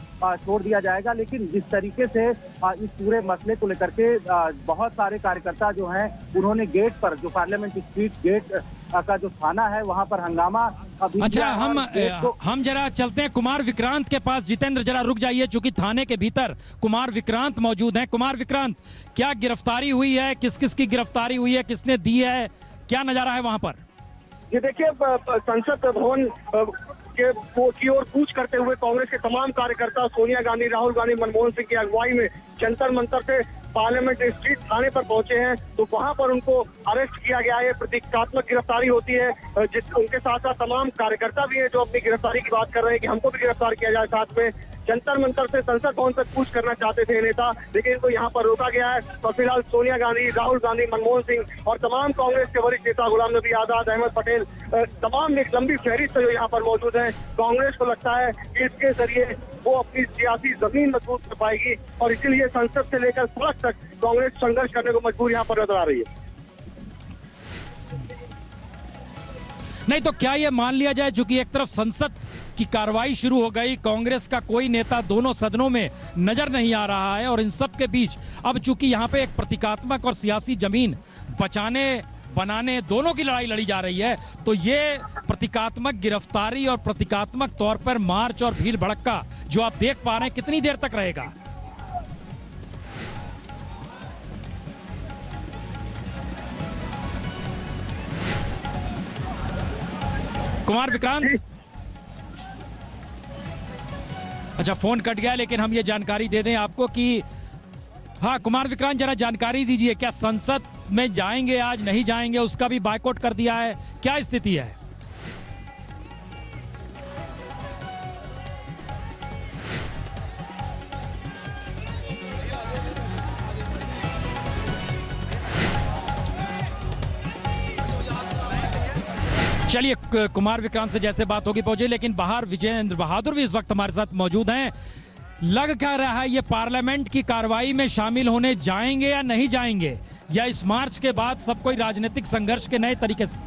छोड़ दिया जाएगा। लेकिन जिस तरीके से इस पूरे मसले को लेकर के बहुत सारे कार्यकर्ता जो हैं उन्होंने गेट पर, जो पार्लियामेंट स्ट्रीट गेट का जो थाना है वहां पर हंगामा। अच्छा, हम जरा चलते हैं कुमार विक्रांत के पास। जितेंद्र, जरा रुक जाइए, चूंकि थाने के भीतर कुमार विक्रांत मौजूद हैं। कुमार विक्रांत, क्या गिरफ्तारी हुई है? किस किस की गिरफ्तारी हुई है? किसने दी है? क्या नजारा है वहां पर? ये देखिए, संसद भवन की ओर कूच करते हुए कांग्रेस के तमाम कार्यकर्ता सोनिया गांधी, राहुल गांधी, मनमोहन सिंह की अगुवाई में जंतर मंतर से पार्लियामेंट स्ट्रीट थाने पर पहुंचे हैं। तो वहां पर उनको अरेस्ट किया गया है। प्रतीकात्मक गिरफ्तारी होती है। उनके साथ साथ तमाम कार्यकर्ता भी हैं जो अपनी गिरफ्तारी की बात कर रहे हैं कि हमको भी गिरफ्तार किया जाए। साथ में जंतर मंतर से संसद भवन तक कूच करना चाहते थे नेता, लेकिन इनको यहाँ पर रोका गया है। और फिलहाल सोनिया गांधी, राहुल गांधी, मनमोहन सिंह और तमाम कांग्रेस के वरिष्ठ नेता, गुलाम नबी आजाद, अहमद पटेल, तमाम एक लंबी फहरिस्त जो यहाँ पर मौजूद है। कांग्रेस को लगता है कि इसके जरिए वो अपनी सियासी जमीन मजबूत कर पाएगी और इसीलिए संसद से लेकर सड़क तक कांग्रेस संघर्ष करने को मजबूर यहाँ पर नजर आ रही है। नहीं तो क्या ये मान लिया जाए, चूंकि एक तरफ संसद की कार्रवाई शुरू हो गई, कांग्रेस का कोई नेता दोनों सदनों में नजर नहीं आ रहा है और इन सब के बीच अब चूंकि यहाँ पे एक प्रतीकात्मक और सियासी जमीन बचाने बनाने दोनों की लड़ाई लड़ी जा रही है, तो ये प्रतीकात्मक गिरफ्तारी और प्रतीकात्मक तौर पर मार्च और भीड़ भड़का जो आप देख पा रहे हैं कितनी देर तक रहेगा? कुमार विक्रांत, अच्छा फोन कट गया, लेकिन हम ये जानकारी दे दें आपको कि हाँ कुमार विक्रांत, जरा जानकारी दीजिए, क्या संसद में जाएंगे आज नहीं जाएंगे उसका भी बायकॉट कर दिया है। क्या स्थिति है? चलिए कुमार विक्रांत से जैसे बात होगी पहुंचे, लेकिन बाहर विजेंद्र बहादुर भी इस वक्त हमारे साथ मौजूद हैं। लग क्या रहा है, ये पार्लियामेंट की कार्रवाई में शामिल होने जाएंगे या नहीं जाएंगे, या इस मार्च के बाद सब कोई राजनीतिक संघर्ष के नए तरीके से?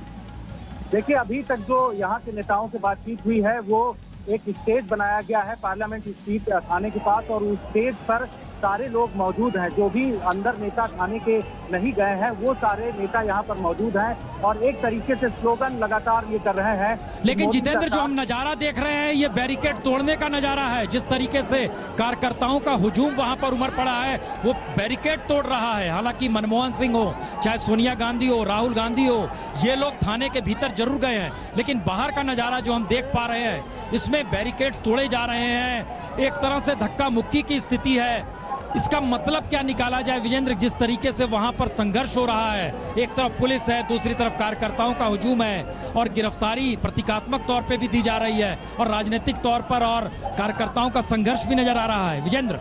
देखिए, अभी तक जो यहाँ के नेताओं से बातचीत हुई है वो एक स्टेज बनाया गया है पार्लियामेंट स्ट्रीट थाने के पास, और उस स्टेज पर सारे लोग मौजूद हैं। जो भी अंदर नेता थाने के नहीं गए हैं वो सारे नेता यहाँ पर मौजूद हैं और एक तरीके से स्लोगन लगातार ये कर रहे हैं। लेकिन जितेंद्र, जो हम नजारा देख रहे हैं ये बैरिकेड तोड़ने का नजारा है। जिस तरीके से कार्यकर्ताओं का हुजूम वहां पर उमड़ पड़ा है वो बैरिकेड तोड़ रहा है। हालांकि मनमोहन सिंह हो, चाहे सोनिया गांधी हो, राहुल गांधी हो, ये लोग थाने के भीतर जरूर गए हैं, लेकिन बाहर का नजारा जो हम देख पा रहे हैं इसमें बैरिकेड तोड़े जा रहे हैं। एक तरह से धक्का मुक्की की स्थिति है। इसका मतलब क्या निकाला जाए विजेंद्र, जिस तरीके से वहां पर संघर्ष हो रहा है? एक तरफ पुलिस है, दूसरी तरफ कार्यकर्ताओं का हुजूम है और गिरफ्तारी प्रतीकात्मक तौर पे भी दी जा रही है और राजनीतिक तौर पर और कार्यकर्ताओं का संघर्ष भी नजर आ रहा है। विजेंद्र,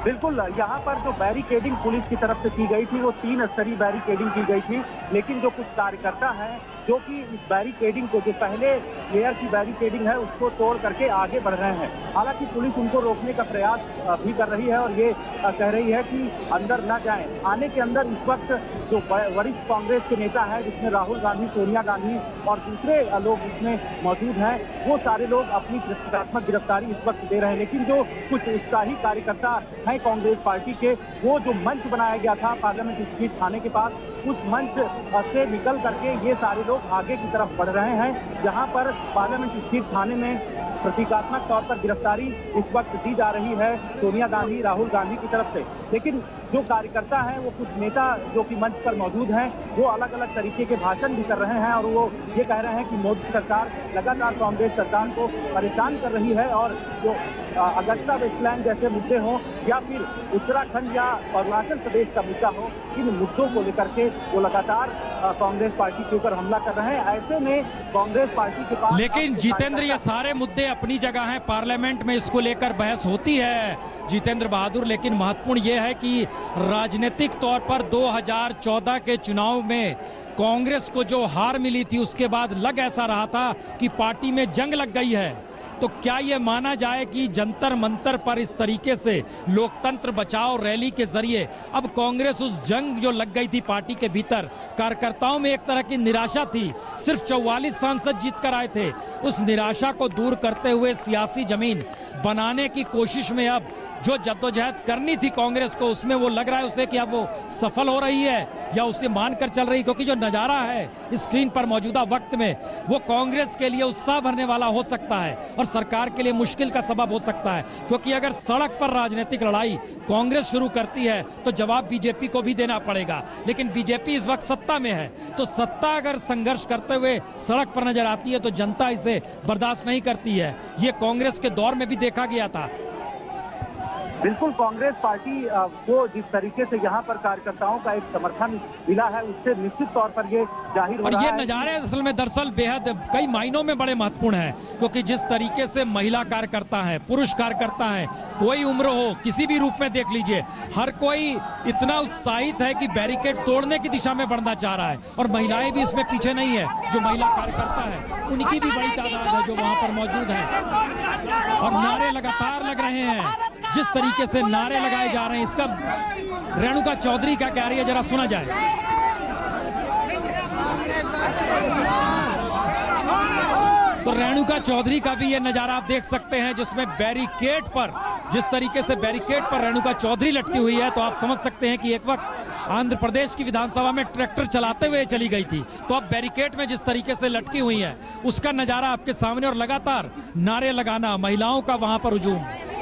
बिल्कुल, यहाँ पर जो बैरिकेडिंग पुलिस की तरफ से की गई थी वो 3 स्तरीय बैरिकेडिंग की गई थी, लेकिन जो कुछ कार्यकर्ता हैं जो कि इस बैरिकेडिंग को, जो पहले लेयर की बैरिकेडिंग है उसको तोड़ करके आगे बढ़ रहे हैं। हालांकि पुलिस उनको रोकने का प्रयास भी कर रही है और ये कह रही है कि अंदर न जाएं। थाने के अंदर इस वक्त जो वरिष्ठ कांग्रेस के नेता है, जिसमें राहुल गांधी, सोनिया गांधी और दूसरे लोग इसमें मौजूद हैं, वो सारे लोग अपनी प्रतीकात्मक गिरफ्तारी इस वक्त दे रहे हैं। लेकिन जो कुछ उत्साही कार्यकर्ता हैं कांग्रेस पार्टी के, वो जो मंच बनाया गया था पार्लियामेंट स्ट्रीट थाने के पास, उस मंच से निकल करके ये सारे लोग आगे की तरफ बढ़ रहे हैं, जहां पर पार्लियामेंट स्ट्रीट थाने में प्रतीकात्मक तौर पर गिरफ्तारी इस वक्त दी जा रही है सोनिया गांधी, राहुल गांधी की तरफ से। लेकिन जो कार्यकर्ता हैं, वो कुछ नेता जो कि मंच पर मौजूद हैं, वो अलग अलग तरीके के भाषण भी कर रहे हैं और वो ये कह रहे हैं कि मोदी सरकार लगातार कांग्रेस सरकार को परेशान कर रही है और जो अगस्ता वेस्टलैंड जैसे मुद्दे हों या फिर उत्तराखंड या अरुणाचल प्रदेश का मुद्दा हो, इन मुद्दों को लेकर के वो लगातार कांग्रेस पार्टी के ऊपर हमला कर रहे हैं। ऐसे में कांग्रेस पार्टी के पास, लेकिन जितेंद्र, ये सारे मुद्दे अपनी जगह हैं, पार्लियामेंट में इसको लेकर बहस होती है जितेंद्र बहादुर, लेकिन महत्वपूर्ण ये है कि राजनीतिक तौर पर 2014 के चुनाव में कांग्रेस को जो हार मिली थी उसके बाद लग ऐसा रहा था कि पार्टी में जंग लग गई है। तो क्या ये माना जाए कि जंतर मंतर पर इस तरीके से लोकतंत्र बचाओ रैली के जरिए अब कांग्रेस, उस जंग जो लग गई थी पार्टी के भीतर, कार्यकर्ताओं में एक तरह की निराशा थी, सिर्फ 44 सांसद जीत कर आए थे, उस निराशा को दूर करते हुए सियासी जमीन बनाने की कोशिश में अब जो जद्दोजहद करनी थी कांग्रेस को, उसमें वो लग रहा है उसे कि अब वो सफल हो रही है या उसे मानकर चल रही, क्योंकि जो नजारा है स्क्रीन पर मौजूदा वक्त में वो कांग्रेस के लिए उत्साह भरने वाला हो सकता है और सरकार के लिए मुश्किल का सबब हो सकता है। क्योंकि अगर सड़क पर राजनीतिक लड़ाई कांग्रेस शुरू करती है तो जवाब बीजेपी को भी देना पड़ेगा, लेकिन बीजेपी इस वक्त सत्ता में है, तो सत्ता अगर संघर्ष करते हुए सड़क पर नजर आती है तो जनता इसे बर्दाश्त नहीं करती है। ये कांग्रेस के दौर में भी देखा गया था। बिल्कुल, कांग्रेस पार्टी को जिस तरीके से यहाँ पर कार्यकर्ताओं का एक समर्थन मिला है उससे निश्चित तौर पर ये जाहिर हो रहा है। और ये नजारे असल में दरअसल बेहद कई मायनों में बड़े महत्वपूर्ण हैं, क्योंकि जिस तरीके से महिला कार्यकर्ता है, पुरुष कार्यकर्ता है, कोई उम्र हो, किसी भी रूप में देख लीजिए, हर कोई इतना उत्साहित है कि बैरिकेड तोड़ने की दिशा में बढ़ना चाह रहा है और महिलाएं भी इसमें पीछे नहीं है। जो महिला कार्यकर्ता है उनकी भी बड़ी तादाद है जो वहां पर मौजूद है और नारे लगातार लग रहे हैं। जिस तरीके से नारे लगाए जा रहे हैं, इसका रेणुका चौधरी क्या कह रही है, जरा सुना जाए। तो रेणुका चौधरी का भी ये नजारा आप देख सकते हैं, जिसमें बैरिकेड पर, जिस तरीके से बैरिकेड पर रेणुका चौधरी लटकी हुई है, तो आप समझ सकते हैं कि एक वक्त आंध्र प्रदेश की विधानसभा में ट्रैक्टर चलाते हुए चली गई थी, तो अब बैरिकेड में जिस तरीके से लटकी हुई है उसका नजारा आपके सामने और लगातार नारे लगाना, महिलाओं का वहां पर हुजूम।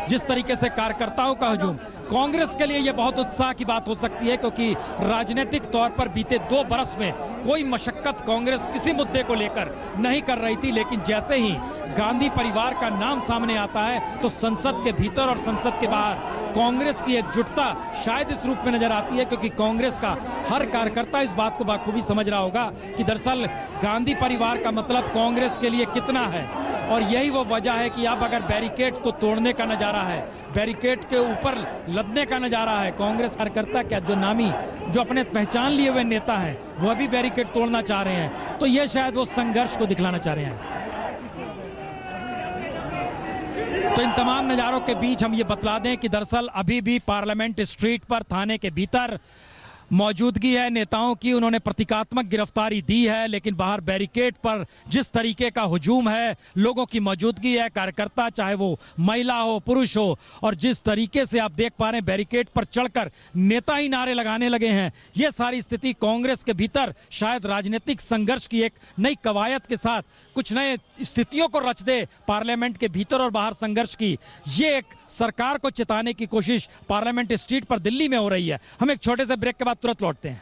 जिस तरीके से कार्यकर्ताओं का हजूम, कांग्रेस के लिए यह बहुत उत्साह की बात हो सकती है, क्योंकि राजनीतिक तौर पर बीते 2 बरस में कोई मशक्कत कांग्रेस किसी मुद्दे को लेकर नहीं कर रही थी, लेकिन जैसे ही गांधी परिवार का नाम सामने आता है तो संसद के भीतर और संसद के बाहर कांग्रेस की एकजुटता शायद इस रूप में नजर आती है, क्योंकि कांग्रेस का हर कार्यकर्ता इस बात को बाखूबी समझ रहा होगा कि दरअसल गांधी परिवार का मतलब कांग्रेस के लिए कितना है। और यही वो वजह है कि अब अगर बैरिकेड को तोड़ने का नजारा है, बैरिकेड के ऊपर लदने का नजारा है, कांग्रेस कार्यकर्ता क्या जो नामी, जो अपने पहचान लिए हुए नेता हैं, वह भी बैरिकेड तोड़ना चाह रहे हैं, तो यह शायद वो संघर्ष को दिखलाना चाह रहे हैं। तो इन तमाम नजारों के बीच हम ये बतला दें कि दरअसल अभी भी पार्लियामेंट स्ट्रीट पर थाने के भीतर मौजूदगी है नेताओं की, उन्होंने प्रतीकात्मक गिरफ्तारी दी है, लेकिन बाहर बैरिकेड पर जिस तरीके का हुजूम है, लोगों की मौजूदगी है, कार्यकर्ता चाहे वो महिला हो पुरुष हो, और जिस तरीके से आप देख पा रहे हैं बैरिकेड पर चढ़कर नेता ही नारे लगाने लगे हैं, ये सारी स्थिति कांग्रेस के भीतर शायद राजनीतिक संघर्ष की एक नई कवायद के साथ कुछ नए स्थितियों को रच दे, पार्लियामेंट के भीतर और बाहर संघर्ष की। ये एक सरकार को चिताने की कोशिश पार्लियामेंट स्ट्रीट पर दिल्ली में हो रही है। हम एक छोटे से ब्रेक के बाद तुरंत लौटते हैं।